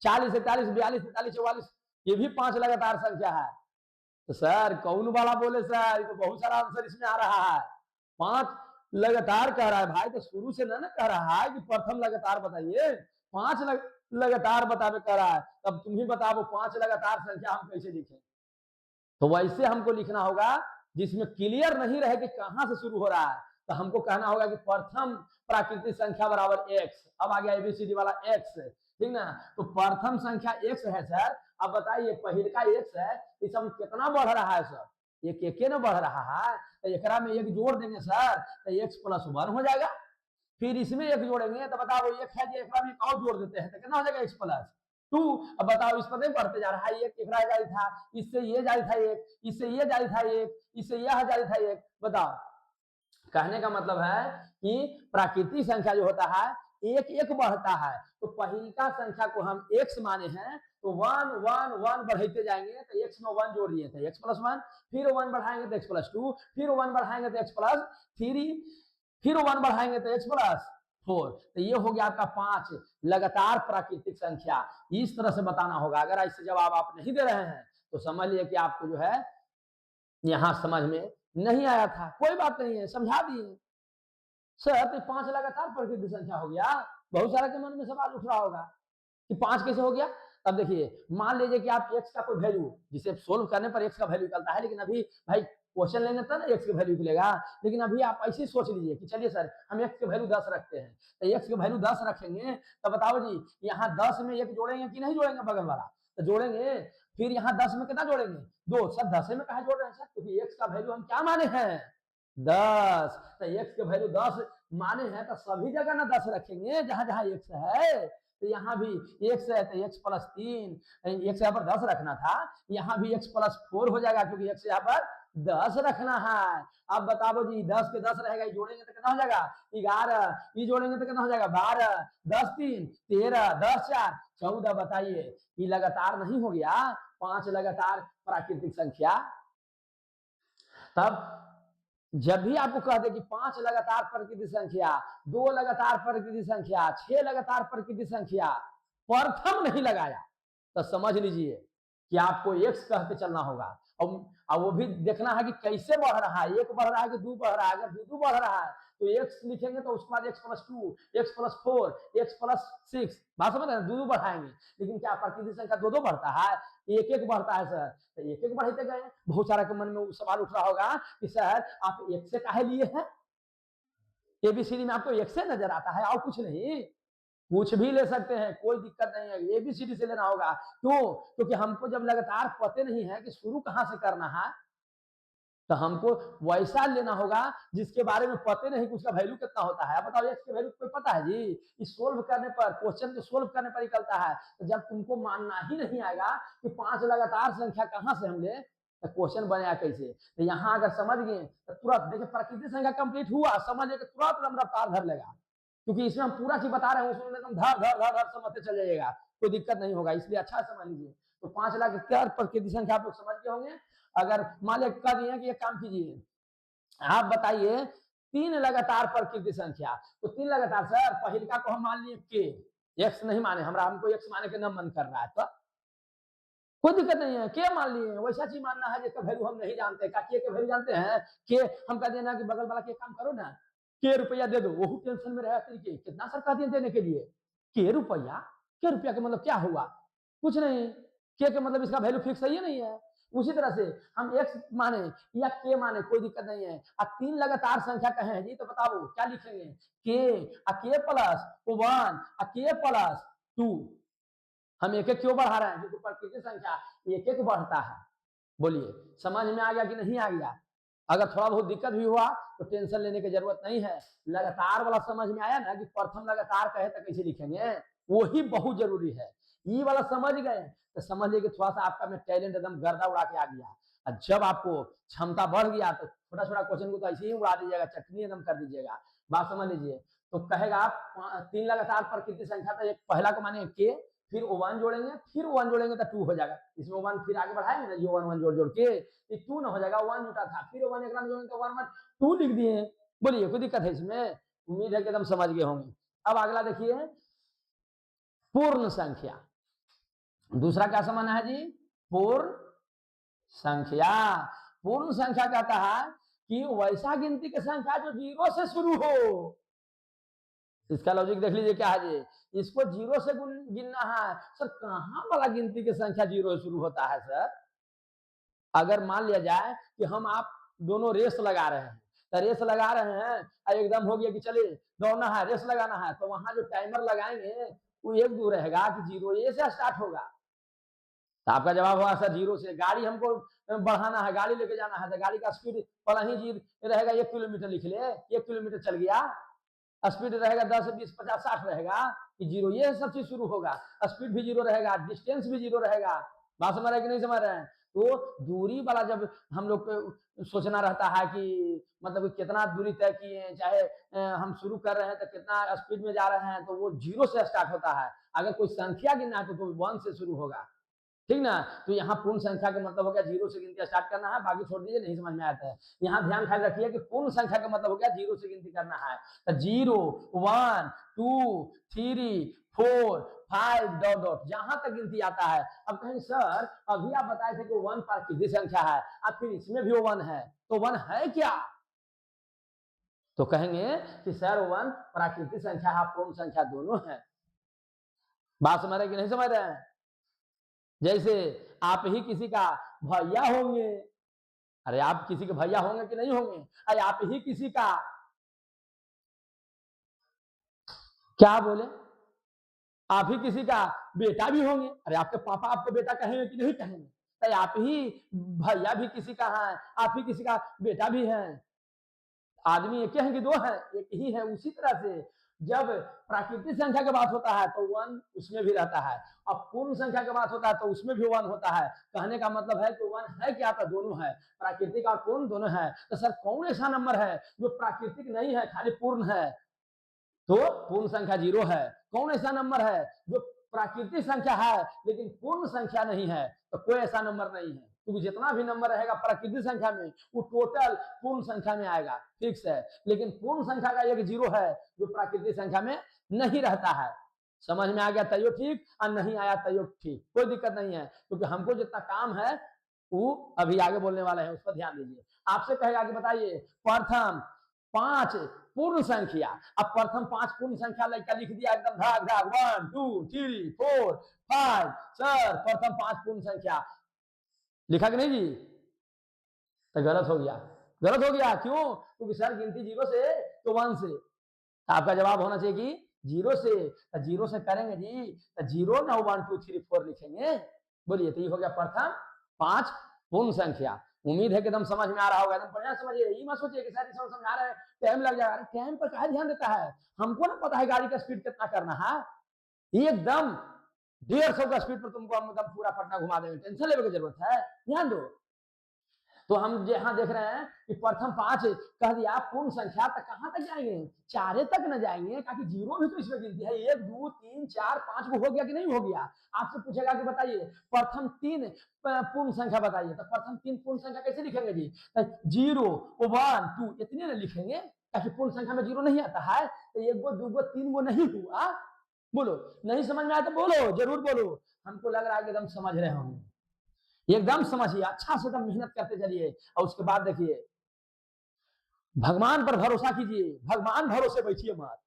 40 41 42 43 44, ये भी 5 लगातार संख्या है। तो सर कौन वाला बोले सर, ये तो बहुत सारा आंसर इसमें आ रहा है। 5 लगातार कह रहा है भाई, तो शुरू से ना कह रहा है कि प्रथम लगातार बताइए। 5 लगातार बतावे कह रहा है, तब तुम ही बताओ 5 लगातार संख्या हम कैसे लिखें? तो वैसे हमको लिखना होगा जिसमें क्लियर नहीं रहे कि कहां से शुरू हो रहा है। तो हमको कहना होगा कि प्रथम प्राकृतिक संख्या बराबर x। अब आ गया एबीसीडी वाला x, ठीक ना? तो प्रथम संख्या x है सर। अब बताइए पहिल का x है, इस हम कितना बढ़ रहा है सर? एक एक न बढ़ रहा है, तो एकरा में एक जोड़ देंगे सर तो x + 1 हो जाएगा। फिर इसमें एक जोड़ेंगे तो बताओ एक है जो एकरा में एक और जोड़ देते हैं तो कितना हो जाएगा x + 2। अब बताओ इस पर नहीं बढ़ते जा रहा है, एक जारी था, इससे ये जारी था एक, इससे ये जारी था एक, इससे यह जारी था एक। बताओ, कहने का मतलब है कि प्राकृतिक संख्या जो होता है एक एक बढ़ता है। तो पहिल का संख्या को हम x माने हैं, तो 1 1 1 बढ़ते जाएंगे, तो x में 1 जोड़ दिए थे x + 1, फिर 1 बढ़ाएंगे तो x + 2, फिर 1 बढ़ाएंगे तो x + 3, फिर 1 बढ़ाएंगे तो x + 4। तो ये हो गया आपका 5 लगातार प्राकृतिक संख्या। इस तरह से बताना होगा। अगर ऐसे जवाब आप नहीं दे रहे हैं तो समझ लिए कि आपको जो है यहां समझ में नहीं आया था। कोई बात नहीं है, समझा दिए सर। तो 5 लगातार प्राकृतिक संख्या हो गया। बहुत सारे के मन में सवाल उठ रहा होगा कि 5 कैसे हो गया। अब देखिए मान लीजिए कि आप x का कोई वैल्यू, जिसे सोल्व करने पर x का वैल्यू निकलता है, लेकिन अभी भाई क्वेश्चन लेंगे तो ना एक्स की वैल्यू निकलेगा। लेकिन अभी आप ऐसे सोच लीजिए कि चलिए सर हम एक्स की वैल्यू 10 रखते हैं, तो एक्स की वैल्यू 10 रखेंगे तो बताओ जी यहाँ 10 में एक जोड़ेंगे कि नहीं जोड़ेंगे बगल वाला, तो जोड़ेंगे। फिर यहाँ 10 में कितना जोड़ेंगे, 2। सर 10 में कहा जोड़ रहे हैं सर, क्योंकि एक्स का वैल्यू हम क्या माने हैं 10, तो एक्स की वैल्यू 10 माने हैं तो सभी जगह ना 10 रखेंगे जहां जहां एक्स है। तो यहाँ भी एक्स है तो एक्स प्लस 3, एक्स यहाँ पर 10 रखना था, यहाँ भी एक्स प्लस 4 हो जाएगा क्योंकि एक्स यहाँ पर 10 रखना है। अब बताओ जी 10 के 10 रहेगा, ये जोड़ेंगे तो कितना हो जाएगा 11, ये जोड़ेंगे तो कितना हो जाएगा 12, 10 3 13, 10 4 14। बताइए ये लगातार नहीं हो गया, 5 लगातार प्राकृतिक संख्या। तब जब भी आपको कह दे कि 5 लगातार प्राकृतिक संख्या, 2 लगातार प्राकृतिक संख्या, 6 लगातार प्राकृतिक संख्या, प्रथम नहीं लगाया तो समझ लीजिए कि आपको एक्स कह के चलना होगा। और वो भी देखना है कि कैसे बढ़ रहा है, 1 बढ़ रहा है कि 2 बढ़ रहा है। अगर 2 बढ़ रहा है तो एक्स लिखेंगे तो उसके बाद x plus 2, x plus 4, x plus 6, बात समझ रहे हैं, 2 बढ़ाएंगे। लेकिन क्या प्राकृतिक संख्या 2 बढ़ता है, 1 बढ़ता है सर, तो 1 बढ़ते गए। बहुत सारा के मन में सवाल उठ रहा होगा कि सर आप एक से काहे लिए हैं, एबीसीडी में आपको एक से नजर आता है और कुछ नहीं। कुछ भी ले सकते हैं, कोई दिक्कत नहीं है, एबीसीडी से लेना होगा। क्यों, क्योंकि हमको जब लगातार पते नहीं है कि शुरू कहां से करना है, तो हमको वैसा लेना होगा जिसके बारे में पते नहीं कि उसका वैल्यू कितना होता है। बताओ एक्स की वैल्यू कोई पता है जी, इस सोल्व करने पर, क्वेश्चन को सोल्व करने पर निकलता है। तो जब तुमको मानना ही नहीं आएगा कि 5 लगातार संख्या कहां से हम ले, तो क्वेश्चन बनेगा कैसे। तो यहाँ अगर समझ गए तो तुरंत देखिए प्राकृतिक संख्या कंप्लीट हुआ, समझिए कि तुरंत हम रफ्तार धर लेगा, क्योंकि इसमें हम पूरा चीज बता रहे हैं, उसमें एकदम धर धर धर धर समझते चले जाएगा, कोई दिक्कत नहीं होगा। इसलिए अच्छा समझ लीजिए। तो 5 लगातार प्राकृतिक संख्या आप लोग समझ गए होंगे। अगर मान लिया कह दिए कि एक काम कीजिए, आप बताइए 3 लगातार प्राकृतिक संख्या, तो 3 लगातार सर पहिलका को हम मान लिए के, एक्स नहीं माने, हमरा हमको एक्स माने के न मन कर रहा है, तो कोई दिक्कत नहीं है, के मान लिए। वैसा चीज मानना है जिसका वैल्यू हम नहीं जानते। का के वैल्यू जानते हैं, के हम कह देना कि बगल वाला के काम करो ना, के रुपया दे दो, वो टेंशन में रहा तरीके कितना सर कह दिए देने के लिए, के रुपया, के रुपया का मतलब क्या हुआ, कुछ नहीं। के मतलब इसका वैल्यू फिक्स है नहीं है। उसी तरह से हम एक्स माने या के माने कोई दिक्कत नहीं है। अब 3 लगातार संख्या कहे जी, तो बताओ क्या लिखेंगे, के प्लस 1 के प्लस 2। हम एक एक क्यों बढ़ा रहे हैं, क्योंकि प्राकृतिक संख्या एक एक बढ़ता है। बोलिए समझ में आ गया कि नहीं आ गया। अगर थोड़ा बहुत दिक्कत भी हुआ तो टेंशन लेने की जरूरत नहीं है। लगातार वाला समझ में आया ना कि प्रथम लगातार कहे तो कैसे लिखेंगे, वही बहुत जरूरी है। ये वाला समझ गए तो समझ लीजिए थोड़ा सा आपका में टैलेंट एकदम गर्दा उड़ा के आ गया। और जब आपको क्षमता बढ़ गया तो छोटा छोटा क्वेश्चन को तो ऐसे ही उड़ा दीजिएगा, चटनी एकदम कर दीजिएगा। बात समझ लीजिए। तो कहेगा आप 3 लगातार प्राकृतिक संख्या, तो एक पहला को माने के, फिर 1 जोड़ेंगे, फिर 1 जोड़ेंगे तो 2 हो जाएगा। इसमें 1 फिर आगे बढ़ाएंगे ना, जो 1 1 जोड़ जोड़ के 2 ना हो जाएगा, 1 जुटा था, फिर 1 एक जोड़ेंगे तो 1 1 2 लिख दिए। बोलिए कोई दिक्कत है इसमें, उम्मीद है कि एकदम समझ गए होंगे। अब अगला देखिए पूर्ण संख्या। दूसरा क्या समझना है जी, पूर्ण संख्या। पूर्ण संख्या कहता है कि वैसा गिनती की संख्या जो 0 से शुरू हो। इसका लॉजिक देख लीजिए क्या है जी, इसको 0 से गिनना है सर। कहां वाला गिनती की संख्या 0 से शुरू होता है सर। अगर मान लिया जाए कि हम आप दोनों रेस लगा रहे हैं, तो रेस लगा रहे हैं और एकदम हो गया कि चले दौड़ना है, रेस लगाना है, तो वहां जो टाइमर लगाएंगे वो 1 2 रहेगा कि 0 ए से स्टार्ट होगा। तो आपका जवाब होगा सर 0 से। गाड़ी हमको बढ़ाना है, गाड़ी लेके जाना है, तो गाड़ी का स्पीड पहला ही जी रहेगा 1 किलोमीटर लिख ले, 1 किलोमीटर चल गया, स्पीड रहेगा 10 20 50 60 रहेगा कि 0, ये सब चीज शुरू होगा। स्पीड भी 0 रहेगा, डिस्टेंस भी 0 रहेगा। बात समझ रहे हैं कि नहीं समझ रहे हैं। तो दूरी वाला जब हम लोग को सोचना रहता है कि मतलब कितना दूरी तय किए, चाहे हम शुरू कर रहे हैं तो कितना स्पीड में जा रहे हैं, तो वो 0 से स्टार्ट होता है। अगर कोई संख्या गिनना है तो 1 से शुरू होगा, ठीक ना। तो यहाँ पूर्ण संख्या का मतलब हो गया 0 से गिनती स्टार्ट करना है, बाकी छोड़ दीजिए, नहीं समझ में आता है। यहाँ ध्यान ख्याल रखिए कि पूर्ण संख्या का मतलब हो गया 0 से गिनती करना है। तो 0 1 2 3 4 5 डॉट डॉट जहां तक गिनती आता है। अब कहें सर अभी आप बताए थे कि 1 प्राकृतिक संख्या है, अब फिर इसमें भी 1 है, तो 1 है क्या, तो कहेंगे कि सर 1 प्राकृतिक संख्या है, पूर्ण संख्या दोनों है। बात समझ रहे कि नहीं समझ रहे हैं। जैसे आप ही किसी का भैया होंगे, अरे आप किसी के भैया होंगे कि नहीं होंगे? अरे आप ही किसी का, क्या बोले, आप ही किसी का बेटा भी होंगे। अरे आपके पापा आपको बेटा कहेंगे कि नहीं कहेंगे? तो आप ही भैया भी किसी का है, आप ही किसी का बेटा भी है। आदमी एक है कि दो है? एक ही है। उसी तरह से जब प्राकृतिक संख्या की बात होता है तो वन उसमें भी रहता है, अब पूर्ण संख्या की बात होता है तो उसमें भी वन होता है। कहने का मतलब है कि वन है क्या? तो दोनों है, प्राकृतिक और पूर्ण दोनों है। तो सर कौन ऐसा नंबर है जो प्राकृतिक नहीं है, खाली पूर्ण है? तो पूर्ण संख्या 0 है। कौन ऐसा नंबर है जो प्राकृतिक संख्या है लेकिन पूर्ण संख्या नहीं है? तो कोई ऐसा नंबर नहीं है, क्योंकि जितना भी नंबर रहेगा प्राकृतिक संख्या में वो टोटल पूर्ण संख्या में आएगा, फिक्स है। लेकिन पूर्ण संख्या का एक 0 है जो प्राकृतिक संख्या में नहीं रहता है। समझ में आ गया तैयो ठीक, और नहीं आया तैयो ठीक, कोई दिक्कत नहीं है, क्योंकि हमको जितना काम है वो अभी आगे बोलने वाले हैं, उस पर ध्यान दीजिए। आपसे कहेगा कि बताइए प्रथम 5 पूर्ण संख्या। अब प्रथम 5 पूर्ण संख्या लड़का लिख दिया एकदम धाक धाक, 1 2 3 4 5। सर प्रथम 5 पूर्ण संख्या लिखा कि नहीं जी? तो गलत हो गया, गलत हो गया। क्यों? क्योंकि सर गिनती 0 से तो 1 से। तो आपका जवाब होना चाहिए कि 0 से। तो 0 से करेंगे जी तो 0 ना 1 2 3 4 लिखेंगे। बोलिए, तो ये हो गया प्रथम 5 पूर्ण संख्या। उम्मीद है कि एकदम समझ में आ रहा होगा, एकदम बढ़िया समझिए। ये मत सोचिए कि सर समझा रहे हैं टाइम लग जाएगा। टाइम पर क्या ध्यान देता है? हमको ना पता है गाड़ी का स्पीड कितना करना है। एकदम 150 का स्पीड पर तुमको हम एकदम पूरा पटना घुमा देंगे, टेंशन लेने की जरूरत है? ध्यान दो। तो हम यहाँ देख रहे हैं कि प्रथम 5 कह दिया पूर्ण संख्या, तक कहां तक जाएंगे? 4 तक न जाएंगे, ताकि 0 भी तो इसमें गिनती है। 1 2 3 4 5 वो हो गया कि नहीं हो गया? आपसे पूछेगा कि बताइए प्रथम 3 पूर्ण संख्या बताइए, तो प्रथम 3 पूर्ण संख्या कैसे लिखेंगे जी? 0 1 2 इतने ना लिखेंगे, ताकि पूर्ण संख्या में 0 नहीं आता है। तो 1 गो 2 गो 3 गो नहीं हुआ। बोलो, नहीं समझ में आया तो बोलो, जरूर बोलो। हमको लग रहा है कि एकदम समझ रहे होंगे। एकदम समझिए, अच्छा से एकदम मेहनत करते चलिए। और उसके बाद देखिए, भगवान पर भरोसा कीजिए, भगवान भरोसे बैठिए मत।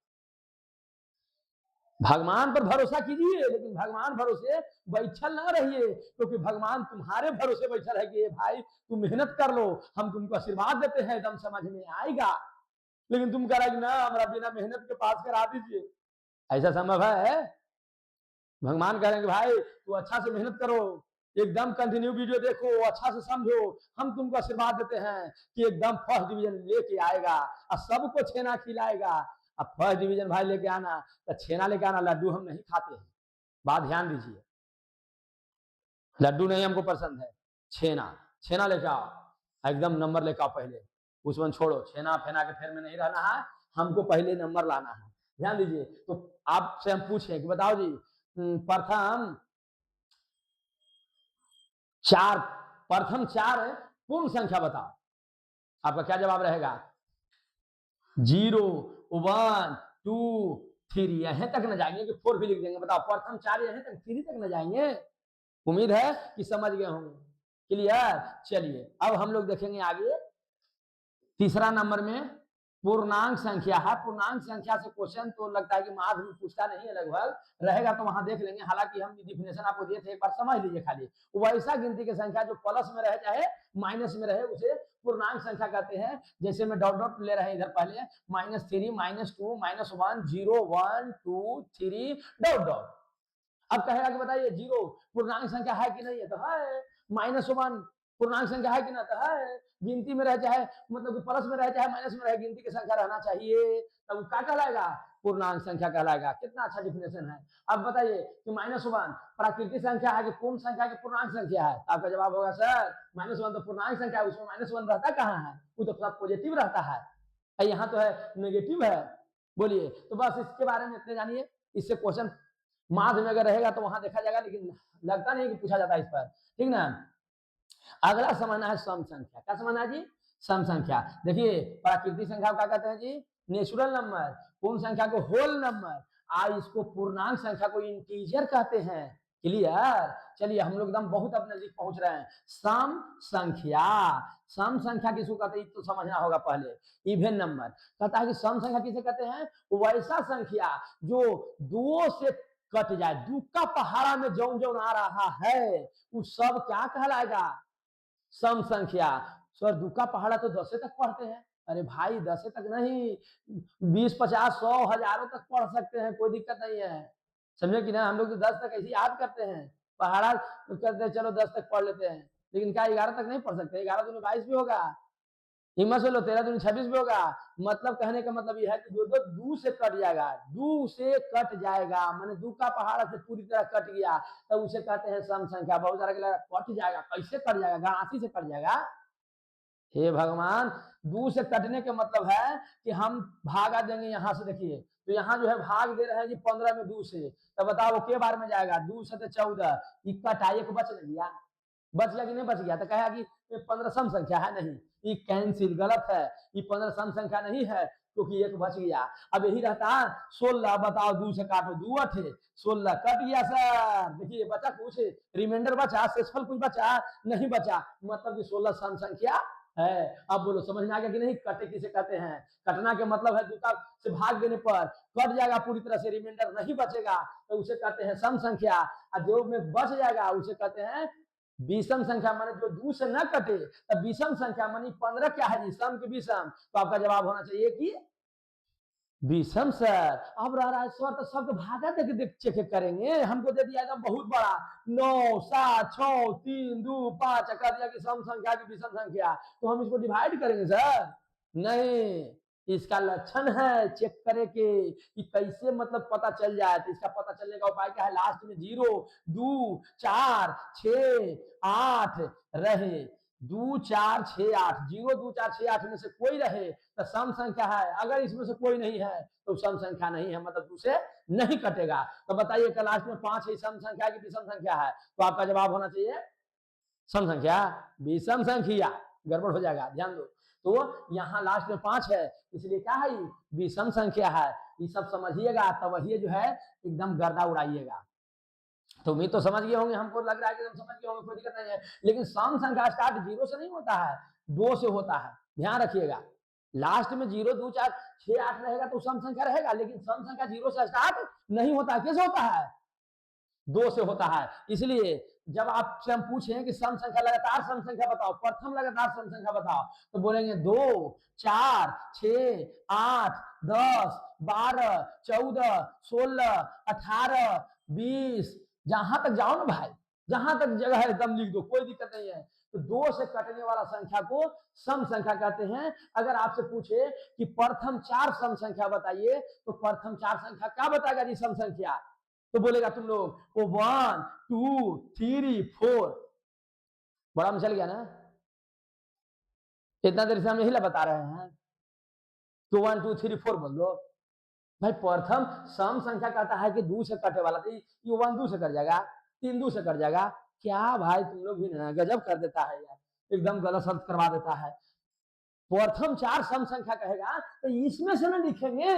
भगवान पर भरोसा कीजिए, लेकिन भगवान भरोसे बैठल ना रहिए, क्योंकि भगवान तुम्हारे भरोसे बैठल है कि भाई तुम मेहनत कर लो, हम तुमको आशीर्वाद देते हैं, एकदम समझ में आएगा। लेकिन तुम कह रहे कि ना हमारा बिना मेहनत के पास करा दीजिए, ऐसा संभव है? भगवान कह रहे हैं कि भाई तू अच्छा से मेहनत करो, एकदम कंटिन्यू वीडियो देखो, अच्छा से समझो, हम तुमको आशीर्वाद देते हैं कि एकदम फर्स्ट डिवीजन लेके आएगा और सबको छेना खिलाएगा। अब फर्स्ट डिवीजन भाई लेके आना तो छेना लेके आना, लड्डू हम नहीं खाते हैं। बात ध्यान दीजिए, लड्डू नहीं हमको पसंद है, छेना। छेना लेके आओ, एकदम नंबर लेके आओ पहले। उसमें छोड़ो, छेना फेना के फेर में नहीं रहना है, हमको पहले नंबर लाना है। ध्यान दीजिए। तो आपसे हम पूछे कि बताओ जी प्रथम 4 प्रथम 4 पूर्ण संख्या बताओ। आपका क्या जवाब रहेगा? 0 1 2 3 यहां तक न जाएंगे कि 4 भी लिख देंगे? बताओ, प्रथम 4 यहां तक, 3 तक न जाएंगे? उम्मीद है कि समझ गए होंगे। क्लियर? चलिए अब हम लोग देखेंगे आगे। तीसरा नंबर में पूर्णांक संख्या है। पूर्णांक संख्या से क्वेश्चन तो लगता है कि माध्य में पूछता नहीं है, लगभग रहेगा तो वहां देख लेंगे। हालांकि हम डिफिनेशन आपको दिए थे, एक बार समझ लीजिए खाली। वैसा गिनती की संख्या जो प्लस में रहे चाहे माइनस में रहे, उसे पूर्णांक संख्या कहते हैं। जैसे मैं डॉट डॉट ले रहे हैं इधर पहले, -3 -2 -1 0 1 2 3 डॉट डॉट। अब कहेगा कि बताइए 0 पूर्णांक संख्या है कि नहीं है? तो है। -1 पूर्णांक संख्या है कि ना? तो है। गिनती में रह चाहे मतलब कि प्लस में रहे चाहे माइनस में रहे, गिनती की संख्या रहना चाहिए, तब क्या कहलाएगा? पूर्णांक संख्या कहलाएगा। कितना अच्छा डिफिनेशन है। अब बताइए कि -1 प्राकृतिक संख्या है कि पूर्ण संख्या की पूर्णांक संख्या है? आपका जवाब होगा सर -1 तो पूर्णांक संख्या है, उसमें -1 रहता कहाँ है? वो तो सब पॉजिटिव रहता है, यहाँ तो है नेगेटिव है। बोलिए, तो बस इसके बारे में इतने जानिए। इससे क्वेश्चन माध्य में अगर रहेगा तो वहां देखा जाएगा, लेकिन लगता नहीं कि पूछा जाता इस पर, ठीक ना। अगला समझना है सम संख्या। क्या समझना है जी? सम संख्या। देखिए प्राकृतिक संख्या को क्या कहते हैं जी? Natural number. पूर्ण संख्या को होल नंबर। आज इसको पूर्णांक संख्या को इंटीजर कहते हैं। क्लियर? चलिए हम लोग एकदम बहुत अपने नजदीक पहुंच रहे हैं। सम संख्या। सम संख्या किसको कहते हैं तो समझना होगा पहले। इवन नंबर कहता है कि सम संख्या किसे कहते हैं? वैसा संख्या जो दो से कट जाए, दू का पहाड़ा में जौन जौन आ रहा है वो सब क्या कहलाएगा? सम संख्या। सर दू का पहाड़ा तो 10 तक पढ़ते हैं। अरे भाई 10 तक नहीं, 20, 50, 100, हजारों तक पढ़ सकते हैं, कोई दिक्कत नहीं है। समझे कि ना, हम लोग तो 10 तक ऐसे याद करते हैं, पहाड़ा करते हैं, चलो 10 तक पढ़ लेते हैं, लेकिन क्या 11 तक नहीं पढ़ सकते? 11 दूनी 22 भी होगा, हिम्मत से लो, 13 दूनी 26 भी होगा। मतलब कहने का मतलब यह है कि जो दू से कट जाएगा, दू से कट जाएगा, माने दू का पहाड़ा से पूरी तरह कट गया, तब उसे कहते हैं सम संख्या। बहुत सारा कट जाएगा, कैसे कट जाएगा? गांसी से कट जाएगा। हे भगवान, दू से कटने के मतलब है कि हम भागा देंगे यहां से, देखिए तो यहाँ जो है भाग दे रहे हैं जी 15 में दू से, तो बताओ वो के बार में जाएगा? 2 से 14, कटा एक बच नहीं गया, बच गया कि नहीं बच गया? तो कहेगा कि 15 सम संख्या है, नहीं, ये कैंसिल, गलत है, ये 15 सम संख्या नहीं है, क्योंकि एक बच गया। अब यही रहता 16, बताओ 2 से काटो, 2 8 16 कट गया सर। देखिए बचा कुछ, रिमाइंडर बचा, शेषफल कुछ बचा नहीं बचा, मतलब कि 16 सम संख्या है। अब बोलो समझ में आ गया कि नहीं? कटे किसे कहते हैं? कटना के मतलब है दूका से भाग देने पर कट जाएगा पूरी तरह से, रिमाइंडर नहीं बचेगा, तो उसे कहते हैं सम संख्या। और जो में बच जाएगा उसे कहते हैं विषम संख्या। माने जो दू से न कटे तब विषम संख्या, मानी 15 क्या है जी? सम के विषम। तो आपका जवाब होना चाहिए कि विषम सर। अब रह रहा है सर तो सब भागा देख देख चेक करेंगे, हमको दे दिया एकदम बहुत बड़ा 9 7 6 3 2 5, कह दिया कि सम संख्या की विषम संख्या, तो हम इसको डिवाइड करेंगे सर? नहीं, इसका लक्षण है चेक करे के कि कैसे मतलब पता चल जाए। तो इसका पता चलने का उपाय क्या है? लास्ट में 0 2 4 6 8 रहे, 2 4 6 8, 0 2 4 6 8 में से कोई रहे तो सम संख्या है, अगर इसमें से कोई नहीं है तो सम संख्या नहीं है, मतलब दूसरे नहीं कटेगा। तो बताइए लास्ट में 5 है, सम संख्या की विषम संख्या है, तो आपका जवाब होना चाहिए सम संख्या, विषम संख्या। गड़बड़ हो जाएगा, ध्यान दो। तो यहाँ लास्ट में 5 है, इसलिए क्या है? विषम संख्या है। ये सब समझिएगा, तब वही जो है एकदम गर्दा उड़ाइएगा। तो उम्मीद तो समझ गए होंगे, हमको लग रहा है कि हम समझ गए होंगे, कोई दिक्कत नहीं है। लेकिन सम संख्या स्टार्ट 0 से नहीं होता है, 2 से होता है, ध्यान रखिएगा। लास्ट में 0 2 4 6 8 रहेगा तो सम संख्या रहेगा, लेकिन सम संख्या 0 से स्टार्ट नहीं होता। कैसे होता है? 2 से होता है। इसलिए जब आपसे हम पूछें कि सम संख्या, लगातार सम संख्या बताओ, प्रथम लगातार सम संख्या बताओ, तो बोलेंगे 2 4 6 8 10 12 14 16 18 20, जहां तक जाओ ना भाई, जहां तक जगह है एकदम लिख दो, कोई दिक्कत नहीं है। तो 2 से कटने वाला संख्या को सम संख्या कहते हैं। अगर आपसे पूछे कि प्रथम 4 सम संख्या बताइए, तो प्रथम 4 संख्या क्या बताएगा जी सम संख्या? तो बोलेगा तुम लोग वो 1 2 3 4। बड़ा में चल गया ना? इतना देर से हम यही बता रहे हैं तो 1 2 3 4 बोल दो भाई। प्रथम सम संख्या कहता है कि 2 से कटे वाला, तो ये 1 2 से कट जाएगा, 3 2 से कट जाएगा। क्या भाई तुम लोग भी ना गजब कर देता है यार, एकदम गलत शब्द करवा देता है। प्रथम 4 सम संख्या कहेगा तो इसमें से ना लिखेंगे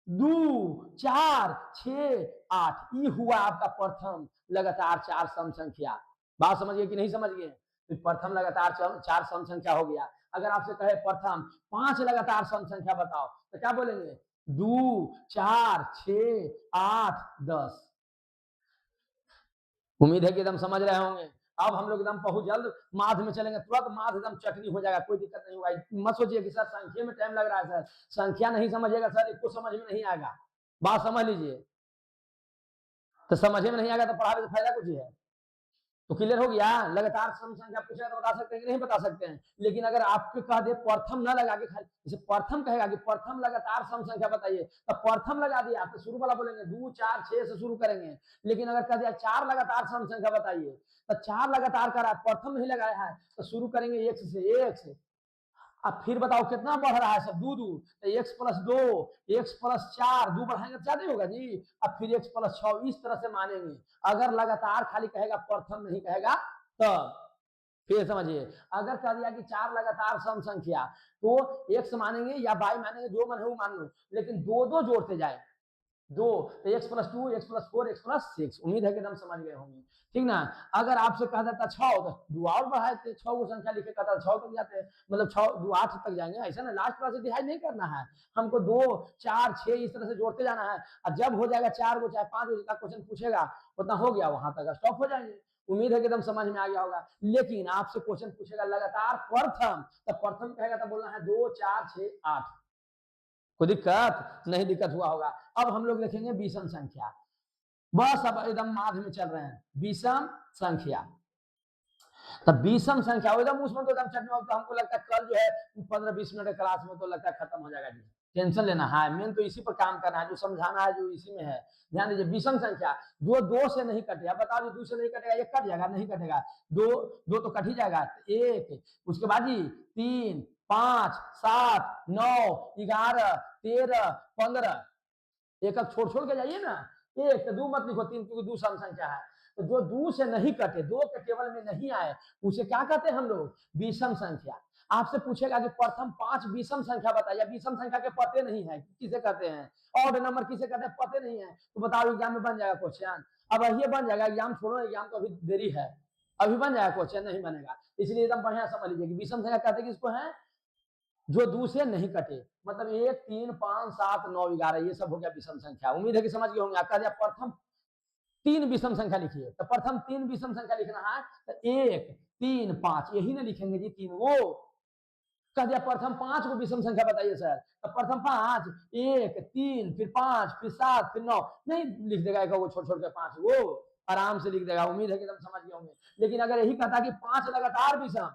2 4 6 8, ये हुआ आपका प्रथम लगातार 4 सम संख्या। बात समझिए कि नहीं समझिए? तो प्रथम लगातार 4 सम संख्या हो गया। अगर आपसे कहे प्रथम 5 लगातार सम संख्या बताओ, तो क्या बोलेंगे? 2 4 6 8 10। उम्मीद है कि एकदम समझ रहे होंगे। अब हम लोग एकदम बहुत जल्द माथ में चलेंगे, तुरंत माथ एकदम चटनी हो जाएगा, कोई दिक्कत नहीं होगा। मत सोचिए कि सर संख्या में टाइम लग रहा है, सर संख्या नहीं समझिएगा सर इसको समझ में नहीं आएगा। बात समझ लीजिए, तो समझ में नहीं आएगा तो पढ़ाने से फायदा कुछ है? तो क्लियर हो गया? लगातार सम संख्या पूछेगा तो बता सकते हैं कि नहीं बता सकते हैं? लेकिन अगर आपके कह दे प्रथम ना लगा के, जैसे प्रथम कहेगा कि प्रथम लगातार सम संख्या बताइए, तो प्रथम लगा दिया तो शुरू वाला बोलेंगे 2 4 6 से शुरू करेंगे। लेकिन अगर कह दिया 4 लगातार सम संख्या बताइए, तो 4 लगातार कर रहा है, प्रथम नहीं लगाया है, तो शुरू करेंगे 1 से 1 से। अब फिर बताओ कितना बढ़ रहा है सब? 2 2, तो x प्लस 2 x प्लस 4, 2 बढ़ाएंगे तो ज्यादा होगा जी। अब फिर x प्लस 6, इस तरह से मानेंगे। अगर लगातार खाली कहेगा प्रथम नहीं कहेगा तो फिर समझिए, अगर कह दिया कि 4 लगातार सम संख्या, तो x मानेंगे या y मानेंगे, जो मन है वो मान लो, लेकिन दो दो जोड़ते जाए, 2 तो x plus 2 x plus 4 x plus 6। उम्मीद है कि एकदम समझ गए होंगे, ठीक ना? अगर आपसे कहा जाता 6 तो 2 और बढ़ाए थे, 6 को संख्या लिखे कहता 6 तक जाते, मतलब 6 2 8 तक जाएंगे, ऐसा ना लास्ट वाला से डिवाइड नहीं करना है हमको। 2 4 6 इस तरह से जोड़ते जाना है, और जब हो जाएगा 4 को चाहे 5 को जितना क्वेश्चन पूछेगा उतना हो गया, वहां तक स्टॉप हो जाएंगे। उम्मीद है कि एकदम समझ में आ गया होगा। लेकिन आपसे क्वेश्चन पूछेगा लगातार प्रथम, तो प्रथम कहेगा तो बोलना है 2 4 6 8। कोई दिक्कत नहीं, दिक्कत हुआ होगा। अब हम लोग देखेंगे विषम संख्या। बस अब एकदम माध्य में चल रहे हैं, विषम संख्या। तब विषम संख्या एकदम उसमें तो एकदम चटना होता है। हमको लगता है कल जो है 15-20 मिनट का क्लास में तो लगता है खत्म हो जाएगा जी। टेंशन लेना है, मेन तो इसी पर काम करना है, जो समझाना है जो इसी में है। ध्यान दीजिए, विषम संख्या जो 2 से नहीं कटेगा, बता दो 2 से नहीं कटेगा, एक कट जाएगा, नहीं कटेगा, 2 तो कट ही जाएगा, 1, उसके बाद जी 3 5 7 9 11 13 15, एक एक छोड़ छोड़ के जाइए ना। एक तो 2 मत लिखो, 3 क्योंकि 2 सम संख्या है। तो जो 2 से नहीं कटे, 2 के टेबल में नहीं आए, उसे क्या कहते हैं हम लोग? विषम संख्या। आपसे पूछेगा कि प्रथम 5 विषम संख्या बताइए, विषम संख्या के पते नहीं है, किसे कहते हैं? ऑड नंबर किसे कहते हैं? पते नहीं है, तो बताओ एग्जाम में बन जाएगा क्वेश्चन? अब ये बन जाएगा, एग्जाम छोड़ो, एग्जाम तो अभी देरी है, अभी बन जाएगा क्वेश्चन, नहीं बनेगा। इसलिए एकदम बढ़िया समझ लीजिए कि विषम संख्या कहते हैं किसको है? जो 2 से नहीं कटे, मतलब 1 3 5 7 9 11, ये सब हो गया विषम संख्या। उम्मीद है कि समझ गए होंगे। आपका प्रथम 3 विषम संख्या लिखिए, तो प्रथम 3 विषम संख्या लिखना है, तो 1 3 5 यही ना लिखेंगे जी, 3 वो कह दिया प्रथम 5 को विषम संख्या बताइए सर, तो प्रथम 5 1 3 फिर 5 फिर 7 फिर 9 नहीं लिख देगा, एक वो छोड़ छोड़ के 5 वो आराम से लिख देगा। उम्मीद है कि एकदम समझ गए होंगे। लेकिन अगर यही कहता कि 5 लगातार विषम,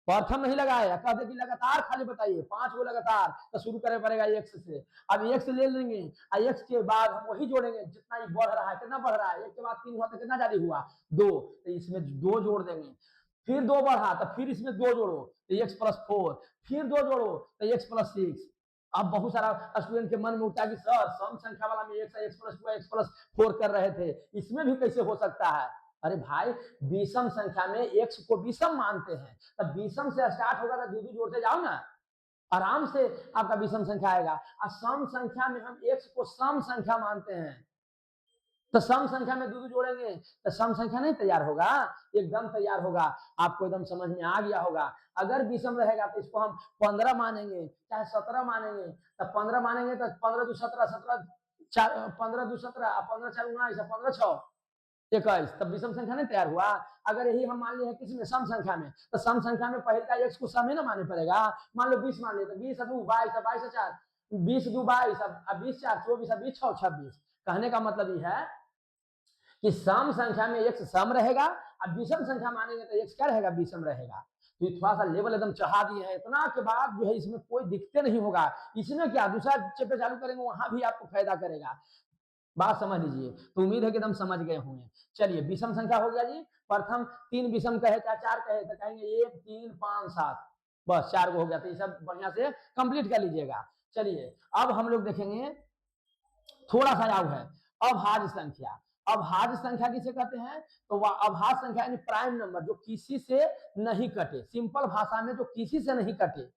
प्रथम नहीं लगाया, कहते कि लगातार खाली बताइए 5 को लगातार, तो शुरू करना पड़ेगा x से। अब x ले लेंगे, x के बाद हम वही जोड़ेंगे जितना ही बढ़ रहा है। कितना बढ़ रहा है? 1 के बाद 3 हुआ तो कितना जारी हुआ? 2, तो इसमें 2 जोड़ देंगे। फिर 2 बढ़ा तो फिर इसमें 2 जोड़ो, तो x + 4, फिर 2 जोड़ो तो x + 6। अब बहुत सारा स्टूडेंट के मन में उठता है कि सर सम संख्या वाला में x + 2 x + 4 कर रहे थे, इसमें भी कैसे हो सकता है? अरे भाई, विषम संख्या में x को विषम मानते हैं, तब विषम से स्टार्ट होगा तो दूध जोड़ते जाओ ना, आराम से आपका विषम संख्या आएगा। और सम संख्या में हम x को सम संख्या मानते हैं, तो सम संख्या में दूध जोड़ेंगे तो सम संख्या नहीं तैयार होगा? एकदम तैयार होगा। आपको एकदम समझ में आ गया होगा। अगर विषम रहेगा तो इसको हम 15 मानेंगे, चाहे 17 मानेंगे, तो 15 मानेंगे तो 15 2 17 17 15 2 17 15 4 19 15 6 21, तब विषम संख्या नहीं तैयार हुआ। अगर यही हम मान लिए हैं किसी में सम संख्या में, तो सम संख्या में पहले का x को सम ही ना मानना पड़ेगा। मान लो 20 मान लिए, तो 20 2 22, 22 4 20 2 22, अब 20 4 24, 20 6 26। कहने का मतलब ये है कि सम संख्या में x सम रहेगा, अब विषम संख्या मानेंगे तो x क्या रहेगा? विषम रहेगा। तो थोड़ा सा लेवल एकदम चढ़ा दिए हैं, इतना के बाद जो है इसमें कोई दिक्कत नहीं होगा। इसमें क्या दूसरा चैप्टर चालू करेंगे, वहां भी आपको फायदा करेगा। बात समझ लीजिए। तो उम्मीद है कि एकदम समझ गए होंगे। चलिए, विषम संख्या हो गया जी। प्रथम 3 विषम कहे चाहे 4 कहे, तो कहेंगे 1 3 5 7, बस 4 को हो गया। तो ये सब बढ़िया से कंप्लीट कर लीजिएगा। चलिए, अब हम लोग देखेंगे थोड़ा सा याद है अभाज्य संख्या। अभाज्य संख्या किसे कहते हैं? तो वह अभाज्य संख्या यानी प्राइम नंबर जो किसी से नहीं कटे, सिंपल भाषा में जो किसी से नहीं कटे।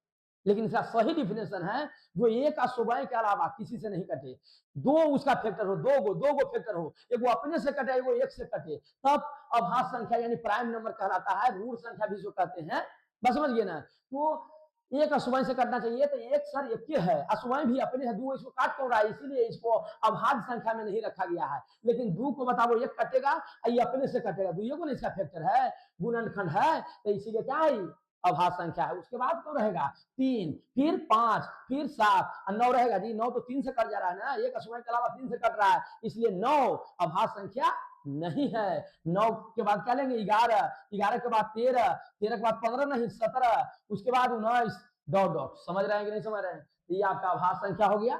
लेकिन इसका सही डिफिनेशन है जो एक अशुभय के अलावा किसी से नहीं कटे, दो उसका फैक्टर हो, दो गो फैक्टर हो, एक वो अपने से कटे, वो एक से कटे, तब अभाज्य संख्या यानी प्राइम नंबर कहलाता है। ऋण संख्या भी जो कहते हैं, बस समझ गए ना। तो एक अशुभय से कटना चाहिए, तो एक सर एक है, अशुभय भी अपने है, दो इसको काट क्यों रहा है? इसीलिए इसको अभाज्य संख्या में नहीं रखा गया है। लेकिन दो को बताओ एक कटेगा, ये अपने से कटेगा, दो को नहीं इसका फैक्टर है, गुणनखंड है, तो इसीलिए क्या है? अभाज्य संख्या है। उसके बाद तो रहेगा 3, फिर 5, फिर 7 और 9 रहेगा जी। 9 तो 3 से कट जा रहा है ना, एक अशुभय के अलावा 3 से कट रहा है, इसलिए 9 अभाज्य संख्या नहीं है। 9 के बाद क्या लेंगे? 11, 11 के बाद 13, 13 के बाद 15 नहीं 17, उसके बाद 19 डॉट डॉट। समझ रहे हैं कि नहीं समझ रहे हैं? ये आपका अभाज्य संख्या हो गया।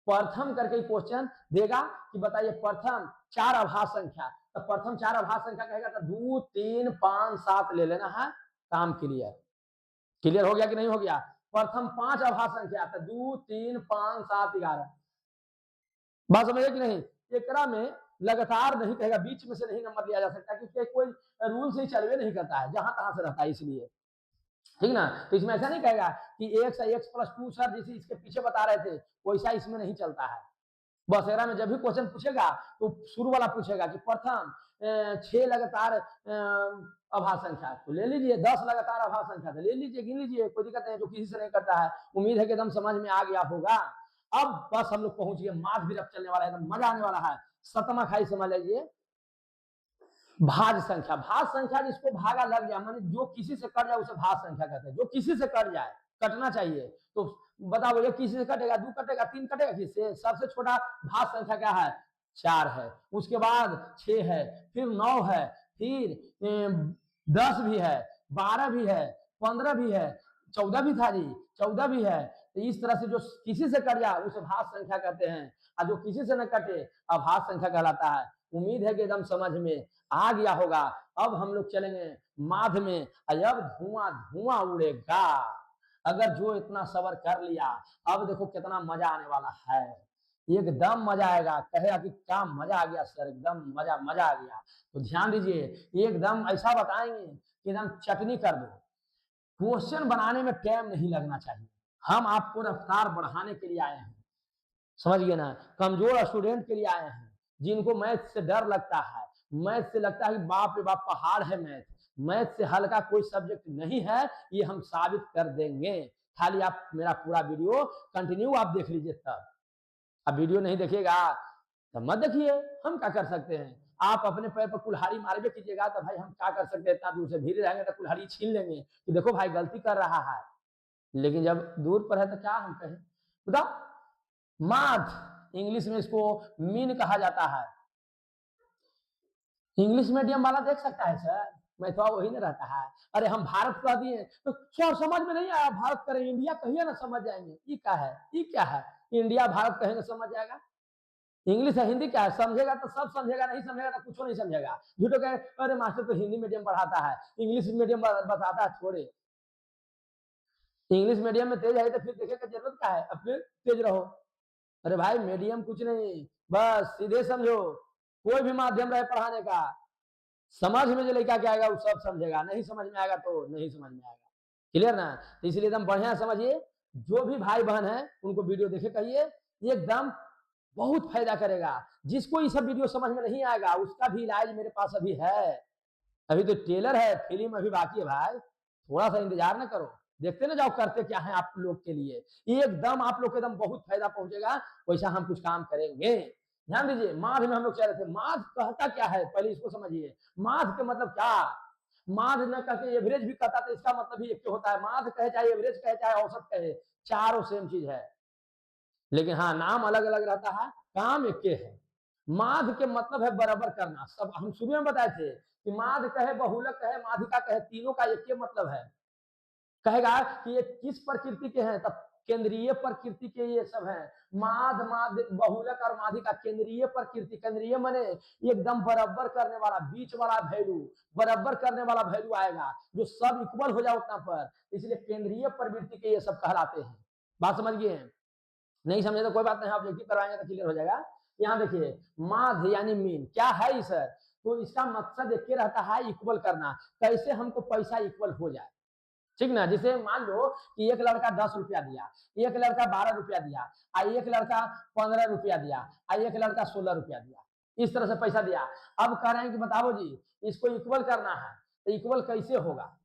प्रथम करके क्वेश्चन देगा कि बताइए प्रथम 4 अभाज्य संख्या, तो प्रथम 4 अभाज्य संख्या कहेगा तो 2 3 5 7 ले लेना है, काम क्लियर। क्लियर हो गया कि नहीं हो गया? प्रथम 5 अभाज्य संख्या, तो 2 3 5 7 11। बात समझे कि नहीं? एकरा में लगातार नहीं कहेगा, बीच में से नहीं नंबर लिया जा सकता, क्योंकि कोई रूल से चलवे नहीं करता है, जहां तहां से रहता है, इसलिए ठीक ना। तो इसमें ऐसा नहीं कहेगा कि x + 2 सर जैसे इसके पीछे बता रहे थे, वैसा इसमें नहीं चलता है। बस एरा में जब भी क्वेश्चन पूछेगा तो शुरू वाला पूछेगा कि प्रथम 6 लगातार अभाज्य संख्या, तो ले लीजिए। 10 लगातार अभाज्य संख्या, तो ले लीजिए, गिन लीजिए, कोई दिक्कत नहीं, जो किसी से नहीं करता है। उम्मीद है कि एकदम समझ में आ गया होगा। अब बस हम लोग पहुंच गए, माथ भी रब चलने वाला है, एकदम मजा आने वाला है। 7वां खाई समझ लीजिए। भाज्य संख्या, भाज्य संख्या जिसको भागा लग जाए, माने जो किसी से कट जाए उसे भाज्य संख्या कहते हैं। जो किसी से कट जाए, कटना चाहिए, तो बताओ ये किसी से कटेगा, 2 कटेगा, 3 कटेगा, किससे? सबसे छोटा भाज्य संख्या क्या है? 4 है, उसके बाद 6 है, फिर 9 है, फिर 10 भी है, 12 भी है, 15 भी है, 14 भी था जी, 14 भी है। तो इस तरह से जो किसी से कट जाए उसे भाज्य संख्या कहते हैं, और जो किसी से न कटे अभाज्य संख्या कहलाता है। उम्मीद है कि एकदम समझ में आ गया होगा। अब हम लोग चलेंगे माध में, अब धुआं धुआं उड़ेगा। अगर जो इतना सबर कर लिया, अब देखो कितना मजा आने वाला है, एकदम मजा आएगा। कहेगा कि क्या मजा आ गया सर, एकदम मजा मजा आ गया। तो ध्यान दीजिए, एकदम ऐसा बताएंगे कि एकदम चटनी कर दो। क्वेश्चन बनाने में टाइम नहीं लगना चाहिए, हम आपको रफ्तार बढ़ाने के लिए आए हैं, समझ गए ना। कमजोर स्टूडेंट के लिए आए हैं, जिनको मैथ से डर लगता है, मैथ से लगता है कि बाप रे बाप पहाड़ है मैथ, मैथ से हल्का कोई सब्जेक्ट नहीं है, ये हम साबित कर देंगे। खाली आप मेरा पूरा वीडियो कंटिन्यू आप देख लीजिए। तब अब वीडियो नहीं देखिएगा तो मत देखिए, हम क्या कर सकते हैं। आप अपने पैर पर कुल्हाड़ी मारबे कीजिएगा तो भाई हम क्या कर सकते हैं, इतना दूर से भीड़ रहेंगे तो कुल्हाड़ी छीन लेंगे कि देखो भाई गलती कर रहा है। लेकिन जब दूर पर है तो क्या हम कहें, बताओ। माथ इंग्लिश में इसको मीन कहा जाता है। इंग्लिश मीडियम वाला देख सकता है सर, मैं तो वही ना रहता है। अरे हम भारत कह दिए तो क्या समझ में नहीं आया, भारत करें इंडिया कहिए ना समझ जाएंगे। ये क्या है, ये क्या है, इंडिया भारत कहेंगे समझ जाएगा। इंग्लिश है हिंदी क्या है, समझेगा तो सब समझेगा, नहीं समझेगा तो कुछ नहीं समझेगा। झूठो कहे अरे मास्टर तो हिंदी मीडियम पढ़ाता है, इंग्लिश मीडियम बताता है थोड़े। इंग्लिश मीडियम में तेज है तो फिर देखे का जरूरत क्या है, अपने तेज रहो। अरे भाई मीडियम कुछ नहीं, बस सीधे समझो, कोई भी माध्यम रहे पढ़ाने का, समझ में जो लड़का क्या आएगा वो सब समझेगा, नहीं समझ में आएगा तो नहीं समझ में आएगा। क्लियर ना। तो इसलिए एकदम बढ़िया समझिए, जो भी भाई बहन है उनको वीडियो देखे कहिए, एकदम बहुत फायदा करेगा। जिसको ये सब वीडियो समझ में नहीं आएगा उसका भी इलाज मेरे पास अभी है। अभी तो टेलर है, फिल्म अभी बाकी है भाई, थोड़ा सा इंतजार ना करो, देखते ना जाओ करते क्या है आप लोग के लिए। एकदम आप लोग के एकदम बहुत फायदा पहुंचेगा, वैसा हम कुछ काम करेंगे। ध्यान दीजिए, माध में हम लोग कह रहे थे, माध कहता क्या है पहले इसको समझिए। माध के मतलब क्या, माध न कहते एवरेज भी कहता तो इसका मतलब भी एक होता है। माध कहे चाहे एवरेज कहे चाहे औसत कहे, चारों सेम चीज है, लेकिन हाँ नाम अलग अलग रहता है, काम एक है। माध के मतलब है बराबर करना। सब हम शुरू में बताए थे कि माध कहे, बहुलक कहे, माधिका कहे, तीनों का एक मतलब है। कहेगा कि ये किस प्रकृति के हैं, तब केंद्रीय प्रकृति के ये सब हैं। माध माध बहुलक और माधिका केंद्रीय प्रकृति, केंद्रीय माने एकदम बराबर करने वाला, बीच वाला वैल्यू, बराबर करने वाला वैल्यू आएगा जो सब इक्वल हो जाए उतना पर, इसलिए केंद्रीय प्रवृत्ति के ये सब कहलाते हैं। बात समझ गए। नहीं समझे तो कोई बात नहीं, ऑब्जेक्टिव करवाएंगे तो क्लियर हो जाएगा। यहाँ देखिए माध यानी मीन क्या है सर, तो इसका मकसद एक रहता है इक्वल करना, कैसे हमको पैसा इक्वल हो जाए, ठीक ना। जैसे मान लो कि एक लड़का 10 रुपया दिया, एक लड़का 12 रुपया दिया, एक लड़का 15 रुपया दिया, एक लड़का 16 रुपया दिया, इस तरह से पैसा दिया। अब कह रहे हैं कि बताओ जी इसको इक्वल करना है, तो इक्वल कैसे होगा,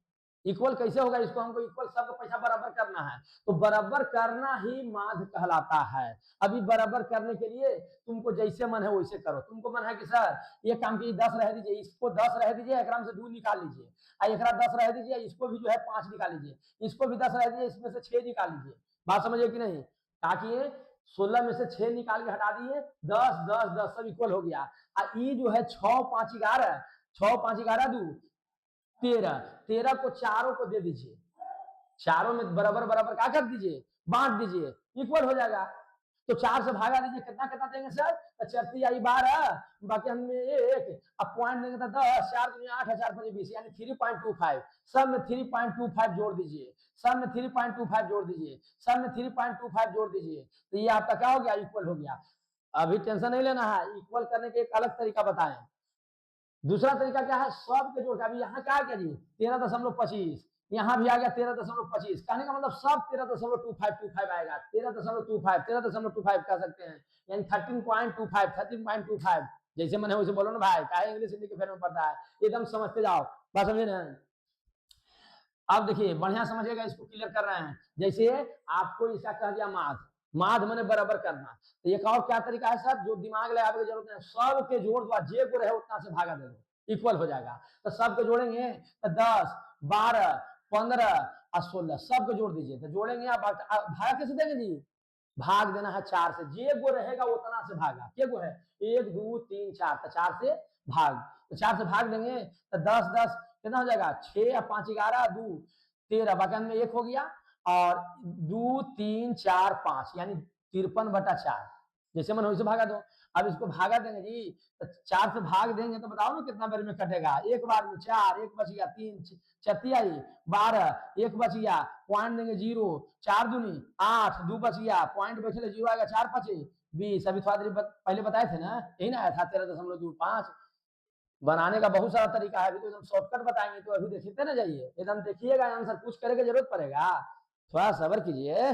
इक्वल कैसे होगा, इसको हमको इक्वल सबको पैसा बराबर करना है, तो बराबर करना ही माध कहलाता है। अभी बराबर करने के लिए तुमको जैसे मन है वैसे करो। तुमको मन है कि सर ये काम की 10 रह दीजिए, इसको 10 रह दीजिए, एक से 2 निकाल लीजिए, एक 10 रह दीजिए, इसको भी जो है 5 निकाल लीजिए, इसको भी 10 रह दीजिए, इसमें से 6 निकाल लीजिए। बात समझिए कि नहीं। ताकि 16 में से 6 निकाल के हटा दिए, 10 10 10 सब इक्वल हो गया। ये जो है 6 5 11, 6 5 11 2 13, 13 को चारों को दे दीजिए, चारों में बराबर बराबर क्या कर दीजिए, बांट दीजिए, इक्वल हो जाएगा। तो 4 से भागा दीजिए, कितना कितना देंगे सर, 4 आई 12, बाकी हमें 1, अब पॉइंट देंगे तो 10, 4 दूनी 8, 4 5 20, यानी 3.25। सब में 3.25 जोड़ दीजिए, सब में 3.25 जोड़ दीजिए, सब में 3.25 जोड़ दीजिए, तो ये आपका क्या हो गया, इक्वल हो गया। अभी टेंशन नहीं लेना है, इक्वल करने के एक अलग तरीका बताएं। दूसरा तरीका क्या है, सब के जोड़ का। अभी यहाँ क्या आ गया जी 13.25, यहाँ भी आ गया 13.25, कहने का मतलब सब 13.2525 आएगा, 13.25 13.25 कह सकते हैं, यानी 13.25 13.25। जैसे मैंने वैसे बोलो ना भाई, काहे इंग्लिश हिंदी के फेर में पड़ता है, एकदम समझते जाओ। बात समझे ना। अब देखिए बढ़िया समझिएगा, इसको क्लियर कर रहे हैं। जैसे आपको इसका कह दिया माध, माध मैंने बराबर करना, तो एक और क्या तरीका है सर, जो दिमाग लगाने की जरूरत है, सब के जोड़ दो, जे को रहे उतना से भागा दे दो, इक्वल हो जाएगा। तो सबको जोड़ेंगे तो 10, 12, 15 और 16 सबको जोड़ दीजिए। तो जोड़ेंगे आप भागा कैसे देंगे जी? भाग देना है 4 से, जे गो रहेगा उतना से भागा। क्या गो है? 1 2 3 4, तो 4 से भाग। तो 4 से भाग देंगे तो 10 10 कितना हो जाएगा? 6 और 5 11 2 13 बाकी में 1 हो गया और 2 3 4 5 यानी 53/4। जैसे मन वैसे भागा दो। अब इसको भागा देंगे जी, तो 4 से भाग देंगे तो बताओ ना कितना बार में कटेगा? एक बार में 4, 1 बच गया, 3 चतिया 12, 1 बच गया, पॉइंट देंगे 0, 4 दूनी 8, 2 बच गया, पॉइंट बैठे 0 आएगा, 4 5 20। अभी थोड़ा देर पहले बताए थे ना, यही ना आया था 13.25। बनाने का बहुत सारा तरीका है, अभी तो एकदम शॉर्टकट बताएंगे, तो अभी देखते ना जाइए, एकदम देखिएगा, आंसर पूछ करने की जरूरत पड़ेगा, थोड़ा सब्र कीजिए।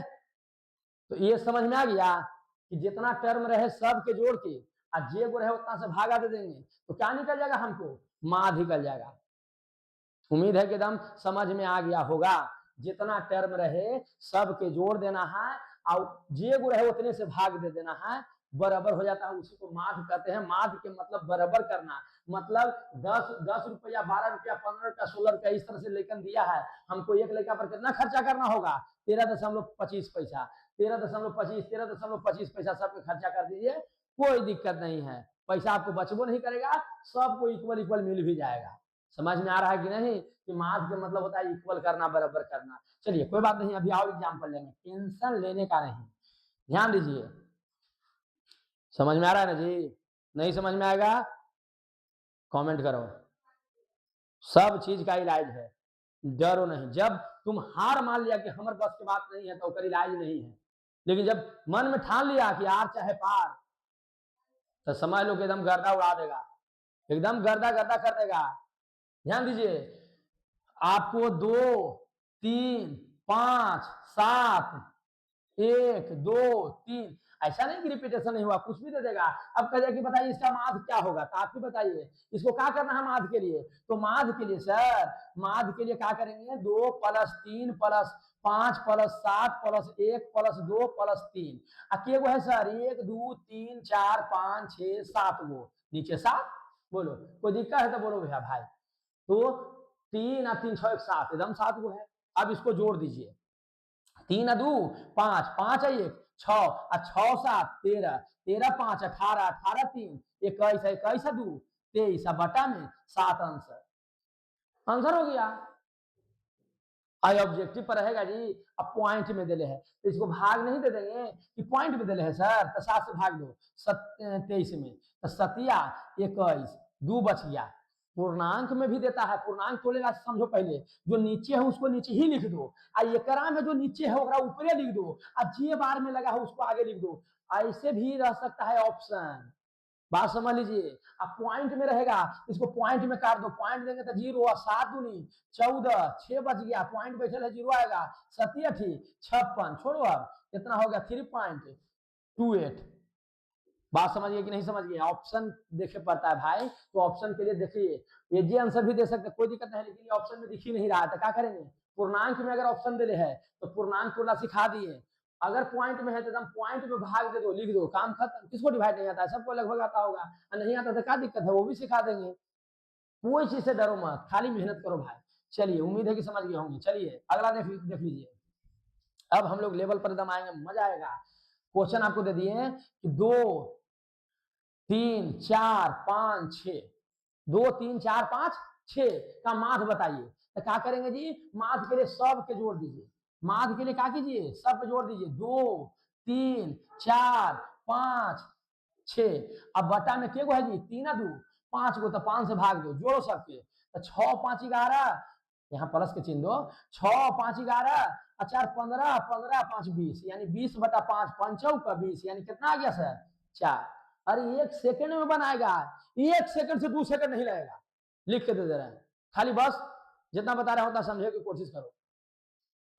तो ये समझ में आ गया कि जितना टर्म रहे सब के जोड़ के और जे को रहे उतना से भागा दे देंगे तो क्या निकल जाएगा? हमको माध निकल जाएगा। उम्मीद है कि एकदम समझ में आ गया होगा। जितना टर्म रहे सब के जोड़ देना है और जे को रहे उतने से भाग दे देना है, बराबर हो जाता है, उसी को माध कहते हैं। माध के मतलब बराबर करना, मतलब 10 रुपया, 12 रुपया, 15 रुपया, 16 रुपया इस तरह से लेकर दिया है, हमको एक लेखा पर कितना खर्चा करना होगा? 13.25 पैसा, 13.25, 13.25 पैसा सबके खर्चा कर दीजिए, कोई दिक्कत नहीं है, पैसा आपको बचबो नहीं करेगा, सबको इक्वल इक्वल मिल भी जाएगा। समझ में आ रहा है कि नहीं कि माध का मतलब होता है इक्वल करना, बराबर करना। चलिए कोई बात नहीं, अभी और एग्जाम्पल लेंगे, टेंशन लेने का नहीं, ध्यान दीजिए। समझ में आ रहा है ना जी? नहीं समझ में आएगा कमेंट करो। सब चीज का इलाज है, डरो नहीं। जब तुम हार मान लिया कि हमारे बस की बात नहीं है तो उसका इलाज नहीं है, लेकिन जब मन में ठान लिया कि आर चाहे पार, तो समझ लो कि एकदम गर्दा उड़ा देगा, एकदम गर्दा गर्दा कर देगा। ध्यान दीजिए, आपको 2 3 5 7 1 2 3 ऐसा नहीं कि रिपीटेशन नहीं हुआ, कुछ भी दे देगा। अब कह कि बताइए इसका माध क्या होगा, तो आप ही बताइए इसको क्या करना है माध के लिए? तो माध के लिए सर, माध के लिए क्या करेंगे? 2 + 3 + 5 + 7 + 1 + 2 + 3। अके वो है सर 1 2 3 4 5 6 7 गो, नीचे 7। बोलो कोई दिक्कत है तो बोलो भैया भाई। तो 3 और 3 6 7, एकदम 7 गो है। अब इसको जोड़ दीजिए, 3 2 5, 5 1 6 और 6 7 13, 13 5 18, 18 3 21, 21 2 23 बटा में 7 आंसर हो गया। आई ऑब्जेक्टिव पर रहेगा जी, अब पॉइंट में दिले है तो इसको भाग नहीं दे देंगे कि पॉइंट में दिले है सर, तो 7 से भाग दो 23 में, तो 7 21 2 बच गया। पूर्णांक में भी देता है, पूर्णांक तोड़ेगा समझो, पहले जो नीचे है उसको नीचे ही लिख दो, और एकरा में जो नीचे है ऊपरे लिख दो, और जे बार में लगा है उसको आगे लिख दो। ऐसे भी रह सकता है ऑप्शन, बात समझ लीजिए। अब पॉइंट में रहेगा, इसको पॉइंट में काट दो, पॉइंट देंगे तो 0 और 7 दूनी 14, 6 बच गया, पॉइंट बैठे है 0 आएगा, 7 56, छोड़ो अब कितना हो गया 3.28। बात समझिए कि नहीं समझिए? ऑप्शन देखे पड़ता है भाई, तो ऑप्शन के लिए देखिए, ये जी आंसर भी दे सकते, कोई दिक्कत नहीं, लेकिन ये ऑप्शन में दिख ही नहीं रहा है, तो क्या करेंगे? पूर्णांक में अगर ऑप्शन दे है तो पूर्णांक तोड़ना सिखा दिए, अगर पॉइंट में है तो एकदम पॉइंट में भाग दे दो, लिख दो, काम खत्म। किसको डिवाइड नहीं आता है? सबको लगभग आता होगा, नहीं आता तो क्या दिक्कत है, वो भी सिखा देंगे। कोई चीज से डरो मत, खाली मेहनत करो भाई। चलिए उम्मीद है कि समझ गए होंगे। चलिए अगला देख लीजिए, अब हम लोग लेवल पर एकदम आएंगे, मजा आएगा। क्वेश्चन आपको दे दिए कि 2 3 4 5 6, 2 3 4 5 6 का माध बताइए। तो क्या करेंगे जी? माध के लिए सब के जोड़ दीजिए, माध के लिए क्या कीजिए? सब के जोड़ दीजिए, 2 3 4 5 6। अब बटा में के गो है जी? 3 2 5 गो, तो 5 से भाग दो, जोड़ो सबके, तो 6 5 11, यहाँ प्लस के चिन्ह दो, 6 5 11 4 15, 15 5 20, यानी 20/5, 5 का 20, यानी कितना आ गया सर? 4। अरे 1 सेकंड में बनाएगा, 1 सेकंड से 2 सेकंड नहीं लगेगा, लिख के दे रहे हैं, खाली बस जितना बता रहा होता समझे की कोशिश करो,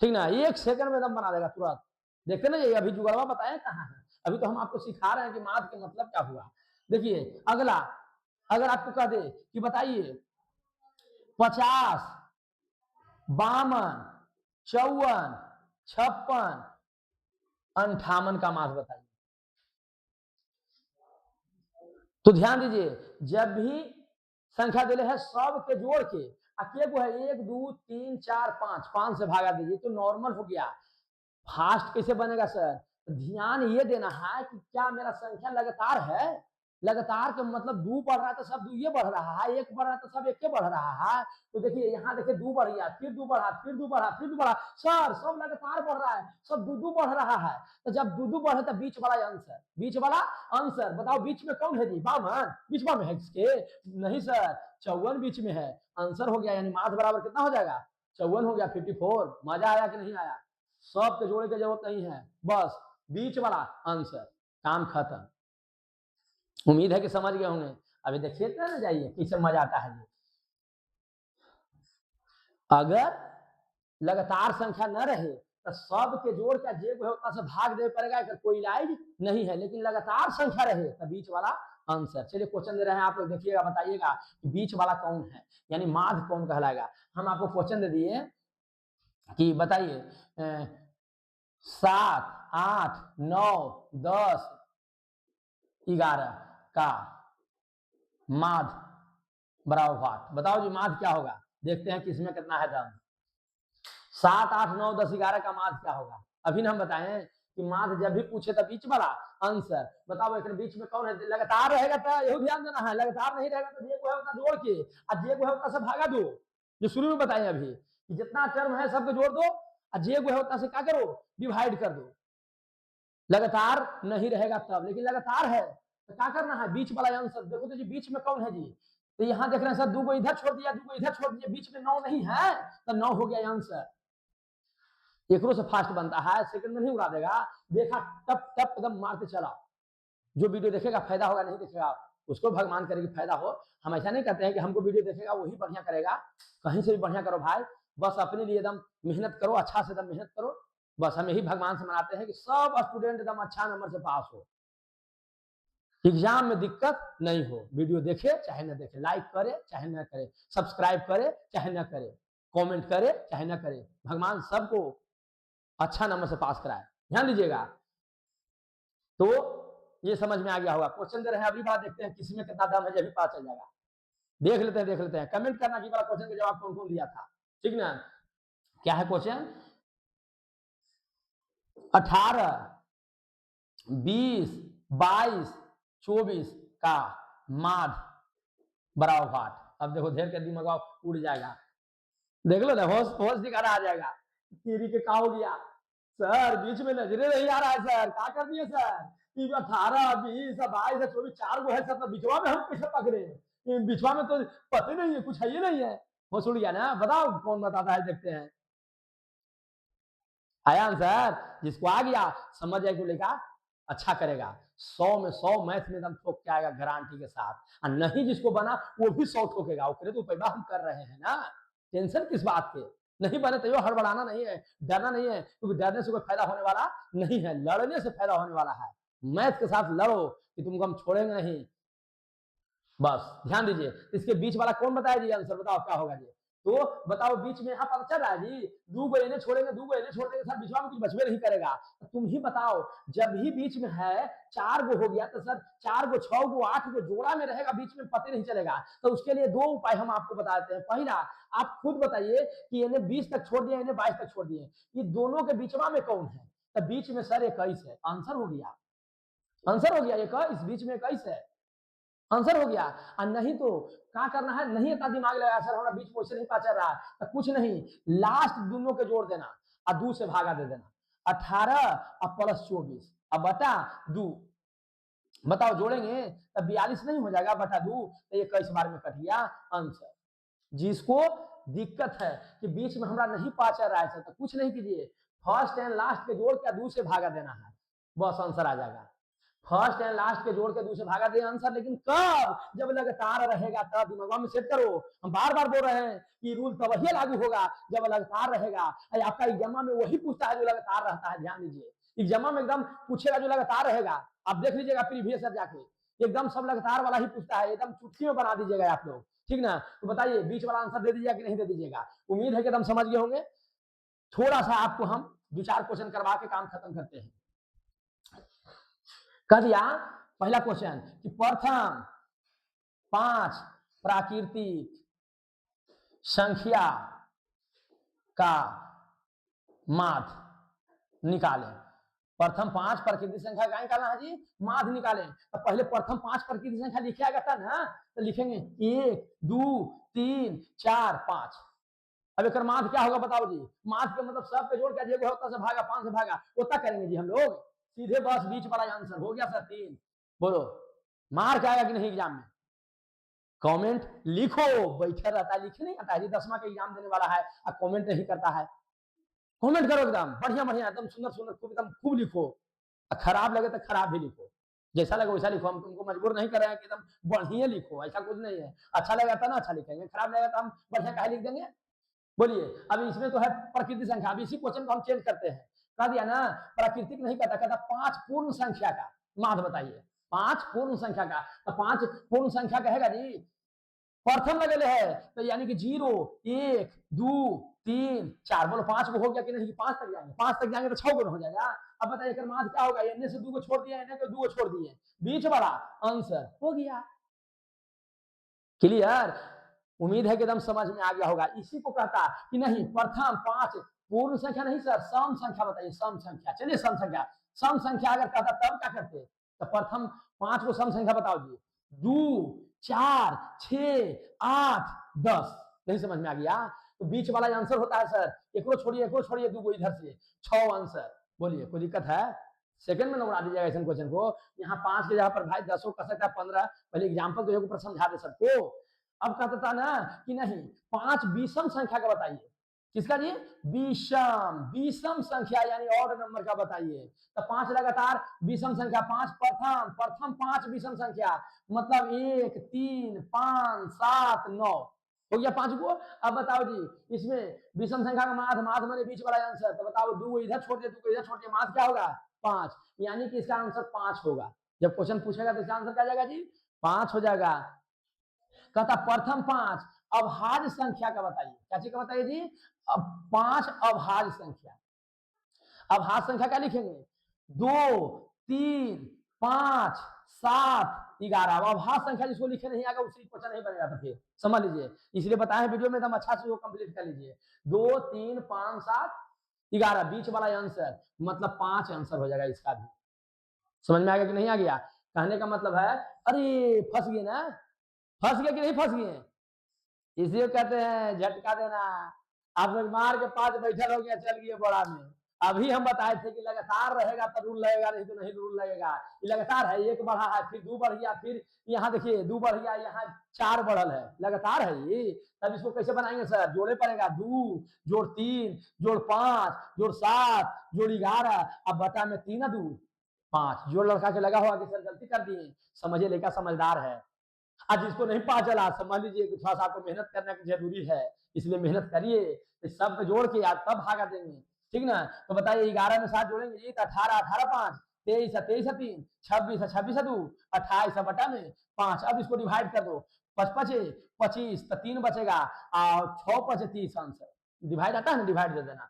ठीक ना? 1 सेकंड में एकदम बना देगा तुरंत। देखते ना, ये अभी जुगड़वा बताया कहाँ है, अभी तो हम आपको सिखा रहे हैं कि माध के मतलब क्या हुआ। देखिए अगला, अगर आपको कह दे कि बताइए 50 52 54 56 58 का माध बताइए। तो ध्यान दीजिए, जब भी संख्या दिले है सब के जोड़ के, के को है 1 2 3 4 5, 5 से भागा दीजिए तो नॉर्मल हो गया। फास्ट कैसे बनेगा सर? ध्यान ये देना है कि क्या मेरा संख्या लगातार है, लगातार का मतलब 2 बढ़ रहा है तो सब 2 ये बढ़ रहा है, 1 बढ़ रहा है तो सब 1 के बढ़ रहा है। तो देखिए यहाँ देखिए 2 बढ़ गया, फिर 2 बढ़ा, फिर 2 बढ़ा, फिर 2 बढ़ा, सर सब लगातार बढ़ रहा है, सब 2 बढ़ रहा है। तो जब 2 बढ़े तो बीच वाला आंसर, बीच वाला आंसर बताओ बीच में कौन है जी? 52 बीच में है इसके? नहीं सर, 54 बीच में है। आंसर हो गया, यानी मास बराबर कितना हो जाएगा? 54 हो गया, 54। मजा आया कि नहीं आया? सब के जोड़े की जरूरत नहीं है, बस बीच वाला आंसर, काम खत्म। उम्मीद है कि समझ गए होंगे। अभी देखिए ना, जाइए किससे मजा आता है। अगर लगातार संख्या न रहे तो सब के जोड़ का जे को उतना से भाग दे पड़ेगा, कोई इलाज नहीं है। लेकिन लगातार संख्या रहे तो बीच वाला आंसर। चलिए क्वेश्चन दे रहे हैं, आप लोग देखिएगा, बताइएगा कि बीच वाला कौन है, यानी माध्य कौन कहलाएगा। हम आपको क्वेश्चन दे दिए कि बताइए 7 8 9 10 11 का माध्य बराबर वाट। बताओ जी माध्य क्या होगा? देखते हैं किसमें कितना है दम। 7 8 9 10 11 का माध्य क्या होगा? अभी ना हम बताएं कि माध्य जब भी पूछे तो बीच वाला आंसर। बताओ एक बीच में कौन है? लगातार रहेगा तो यही ध्यान देना है, लगातार नहीं रहेगा तो जे को है उतना जोड़ के और जे को है उतना से भागा दो। जो शुरू में बताए अभी कि जितना टर्म है सबको जोड़ दो और जे को है उतना से क्या करो? डिवाइड कर दो। लगातार नहीं रहेगा तब, लेकिन लगातार है तो क्या करना है? बीच वाला आंसर देखो तो जी बीच में कौन है जी? तो यहाँ देख रहे हैं सर 2 को इधर छोड़ दिया, 2 को इधर छोड़ दिया, बीच में 9 नहीं है तो 9 हो गया आंसर। एक से फास्ट बनता है, सेकंड में नहीं उड़ा देगा। देखा टप टप एकदम मारते चला। जो वीडियो देखेगा फायदा होगा, नहीं देखेगा उसको भगवान करे कि फायदा हो। हम ऐसा नहीं कहते हैं कि हमको वीडियो देखेगा वही बढ़िया करेगा, कहीं से भी बढ़िया करो भाई, बस अपने लिए एकदम मेहनत करो, अच्छा से एकदम मेहनत करो। बस हम यही भगवान से मनाते हैं कि सब स्टूडेंट एकदम अच्छा नंबर से पास हो, एग्जाम में दिक्कत नहीं हो। वीडियो देखे चाहे ना देखे, लाइक करे चाहे ना करे, सब्सक्राइब करे चाहे ना करे, कमेंट करे चाहे ना करे, भगवान सबको अच्छा नंबर से पास कराए। ध्यान दीजिएगा। तो ये समझ में आ गया होगा। क्वेश्चन दे रहे हैं, अगली बार देखते हैं किसी में कितना दम है, जब भी पता चल जाएगा। देख लेते हैं कमेंट करना कि वाला क्वेश्चन का जवाब कौन कौन दिया था। ठीक ना? क्या है क्वेश्चन? 18 20 22 24 का माध्य बराबर वाट। अब देखो ढेर के दिमाग उड़ जाएगा, देख लो ना, होश होश दिखाना आ जाएगा। तेरी के का हो गया सर? बीच में नजरे नहीं आ रहा है सर, क्या कर दिए सर? 18 20 22 24 4 गो है सर, तो बिचवा में हम कैसे पकड़े? बिचवा में तो पता नहीं है, कुछ है ही नहीं है। होश उड़ गया ना? बताओ कौन बताता है, देखते हैं। आया आंसर? जिसको आ गया समझ जाए को लेगा अच्छा करेगा, 100 में 100 मैथ में एकदम ठोक के आएगा गारंटी के साथ। और नहीं जिसको बना वो भी 100 ठोकेगा, ओकरे तो पैदा हम कर रहे हैं ना, टेंशन किस बात के? नहीं बने तो हड़बड़ाना नहीं है, डरना नहीं है, क्योंकि डरने से कोई फायदा होने वाला नहीं है, लड़ने से फायदा होने वाला है। मैथ के साथ लड़ो कि तुमको हम छोड़ेंगे नहीं। बस ध्यान दीजिए, इसके बीच वाला कौन बताया जी आंसर? बताओ क्या होगा जी? तो बताओ बीच में यहाँ पता चल रहा है जी, 2 को इन्हें छोड़ेंगे, 2 को इन्हें छोड़ देंगे सर, बीच में कुछ बचवे नहीं करेगा। तो तुम ही बताओ, जब ही बीच में है 4 गो हो गया तो सर 4 गो 6 गो 8 गो जोड़ा में रहेगा, बीच में पता नहीं चलेगा। तो उसके लिए 2 उपाय हम आपको बताते हैं। पहला, आप खुद बताइए कि इन्हें 20 तक छोड़ दिया, इन्हें 22 तक छोड़ दिए, ये दोनों के बीचवा में कौन है? तो बीच में सर 21 है, आंसर हो गया। आंसर हो गया 21, बीच में 21 है, आंसर हो गया। और नहीं तो क्या करना है? नहीं इतना दिमाग लगा सर हमारा बीच में नहीं पता चल रहा है, तो कुछ नहीं, लास्ट दोनों के जोड़ देना और 2 से भागा दे देना। 18 और प्लस 24 अब बटा 2, बताओ जोड़ेंगे तब 42 नहीं हो जाएगा, बटा 2 तो 21 बार में कट गया आंसर। जिसको दिक्कत है कि बीच में हमारा नहीं पता चल रहा है तो कुछ नहीं कीजिए, फर्स्ट एंड लास्ट के जोड़ के 2 से भागा देना है, बस आंसर आ जाएगा। फर्स्ट एंड लास्ट के जोड़ के 2 से भागा दे आंसर। लेकिन कब? जब लगातार रहेगा तब, दिमाग में सेट करो। हम बार बार बोल रहे हैं कि रूल तब वही लागू होगा जब लगातार रहेगा। आपका एग्जाम में वही पूछता है जो लगातार रहता है, ध्यान दीजिए। एग्जाम में एकदम पूछेगा जो लगातार रहेगा, आप देख लीजिएगा प्रीवियस जाके, एकदम सब लगातार वाला ही पूछता है, एकदम चुटकी में बना दीजिएगा आप लोग। ठीक ना? तो बताइए बीच वाला आंसर दे दीजिएगा कि नहीं दे दीजिएगा? उम्मीद है कि एकदम समझ गए होंगे। थोड़ा सा आपको हम 2-4 क्वेश्चन करवा के काम खत्म करते हैं। कह दिया पहला क्वेश्चन कि प्रथम 5 प्राकृतिक संख्या का माध्य निकालें। प्रथम 5 प्राकृतिक संख्या का निकालना है जी, माध्य निकालें। तो पहले प्रथम 5 प्राकृतिक संख्या लिखा करता ना, तो लिखेंगे 1 2 3 4 5। अब एक माध्य क्या होगा बताओ जी? माध्य का मतलब सब पे जोड़ के जो होता है भागा 5 से भागा उतना करेंगे जी हम लोग, सीधे बस बीच वाला आंसर हो गया सर 3। बोलो मार्क आएगा कि नहीं एग्जाम में? कमेंट लिखो। बैठा रहता है, लिखे नहीं आता है जी, 10वां का एग्जाम देने वाला है और कमेंट नहीं करता है। कमेंट करो एकदम बढ़िया बढ़िया, एकदम सुंदर सुंदर, खूब एकदम खूब लिखो। खराब लगे तो खराब भी लिखो, जैसा लगे वैसा लिखो। हम तुमको मजबूर नहीं कर रहे हैं कि एकदम बढ़िया लिखो, ऐसा कुछ नहीं है। अच्छा लगेगा तो ना अच्छा लिखेंगे, खराब लगेगा तो हम बढ़िया कहे लिख देंगे। बोलिए, अब इसमें तो है प्राकृतिक संख्या, अब इसी क्वेश्चन को हम चेंज करते हैं। कह दिया ना प्राकृतिक नहीं कहता, कहता 5 पूर्ण संख्या का माध्य बताइए। 5 पूर्ण संख्या का, तो 5 पूर्ण संख्या कहेगा जी प्रथम लगेले है, तो यानी कि 0 1 2 3 4। बोलो 5 को हो गया कि नहीं? 5 तक जाएंगे, 5 तक जाएंगे तो 6 गुना हो जाएगा। अब बताइए माध्य क्या होगा? एन से 2 को छोड़ दिया, एन को 2 को छोड़ दिए, बीच वाला आंसर हो गया। क्लियर? उम्मीद है कि एकदम समझ में आ गया होगा। इसी को कहता कि नहीं प्रथम 5 पूर्ण संख्या नहीं सर, सम संख्या बताइए, सम संख्या। चलिए सम संख्या, सम संख्या अगर कहता तब क्या करते? तो प्रथम 5 को सम संख्या बताओ जी। 2 4 6 8 10। नहीं समझ में आ गया? तो बीच वाला आंसर होता है सर, एक को छोड़िए, एक को छोड़िए, 2 को इधर से 6 आंसर। बोलिए कोई दिक्कत है? सेकंड में नंबर आ दीजिएगा ऐसे क्वेश्चन को। यहाँ 5 के जगह पर भाई 10 कर सकता है, 15। पहले एग्जाम्पल तो ऊपर समझा दे सबको। अब कहता था ना कि नहीं 5 विषम संख्या का बताइए। किसका जी? विषम, विषम संख्या यानी ऑड नंबर का बताइए। तो 5 लगातार विषम संख्या, 5 प्रथम, प्रथम 5 विषम संख्या, मतलब 1 3 5 7 9 हो गया 5 को। अब बताओ जी इसमें विषम संख्या का माध्य, माध्य माने बीच वाला आंसर। तो बताओ 2 इधर छोड़ दिया, 2 को इधर छोड़ दिया, माध्य क्या होगा? 5। यानी कि इसका आंसर 5 होगा। जब क्वेश्चन पूछेगा तो इसका आंसर क्या जाएगा जी? 5 हो जाएगा। कहता प्रथम 5 अभाज्य संख्या का बताइए। क्या चीज का बताइए जी? अब 5 अभाज्य संख्या। अभाज्य संख्या क्या लिखेंगे? 2 3 5 7 11। अभाज्य संख्या जिसको लिखे नहीं आएगा उसी क्वेश्चन नहीं बनेगा। तो फिर समझ लीजिए, इसलिए बताए वीडियो में एकदम अच्छा से वो कंप्लीट कर लीजिए। 2 3 5 7 11 बीच वाला आंसर, मतलब 5 आंसर हो जाएगा इसका भी। समझ में आ गया कि नहीं आ गया? कहने का मतलब है अरे फंस गए ना, फंस गए कि नहीं फंस गए? इसलिए कहते हैं झटका देना। आप लोग मार के पास बैठे हो गया, चल गए बड़ा में। अभी हम बताए थे कि लगातार रहेगा तो रूल लगेगा, नहीं तो नहीं रूल लगेगा। ये लगातार है, 1 बढ़ा है, फिर 2 बढ़ गया, फिर यहाँ देखिए 2 बढ़ गया, यहाँ 4 बढ़ल है, लगातार है ये। तब इसको कैसे बनाएंगे सर? जोड़े पड़ेगा, 2 जोड़ 3 जोड़ 5 जोड़ 7 जोड़ 11, अब बटा में 3 2 5। जो लड़का के लगा हुआ कि सर गलती कर दिए, समझिए लड़का समझदार है। आज जिसको नहीं पता चला समझ लीजिए कि थोड़ा सा आपको मेहनत करना जरूरी है, इसलिए मेहनत करिए। इस सब पे जोड़ के यार तब भागा देंगे, ठीक ना? तो बताइए 11 में 7 जोड़ेंगे जी, 18 18 5 23 23 3 26 26 2 28 बटा में 5। अब इसको डिवाइड कर दो, 5 5 25, तो 3 बचेगा और 6 5 30 आंसर। डिवाइड आता है ना, डिवाइड दे देना।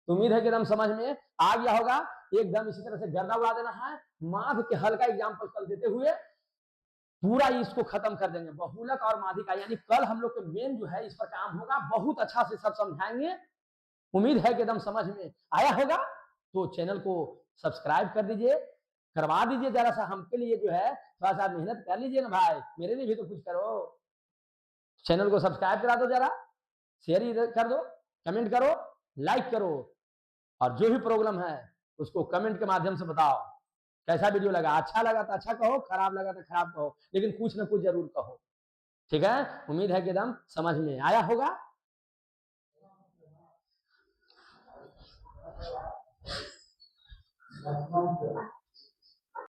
तो उम्मीद है कि एकदम समझ में आ गया होगा। एकदम इसी तरह से गर्दा उड़ा देना है। माध्य के हल का एग्जाम्पल कल देते हुए पूरा इसको खत्म कर देंगे, बहुलक और माध्यिका। यानी कल हम लोग के मेन जो है इस पर काम होगा, बहुत अच्छा से सब समझाएंगे। उम्मीद है कि एकदम समझ में आया होगा। तो चैनल को सब्सक्राइब कर दीजिए, करवा दीजिए जरा सा हमके लिए, जो है थोड़ा सा मेहनत कर लीजिए ना भाई, मेरे लिए भी तो कुछ करो। चैनल को सब्सक्राइब करा दो, जरा शेयर कर दो, कमेंट करो, लाइक करो, और जो भी प्रॉब्लम है उसको कमेंट के माध्यम से बताओ। कैसा वीडियो लगा? अच्छा लगा तो अच्छा कहो, खराब लगा तो खराब कहो, लेकिन कुछ ना कुछ जरूर कहो। ठीक है? उम्मीद है कि एकदम समझ में आया होगा।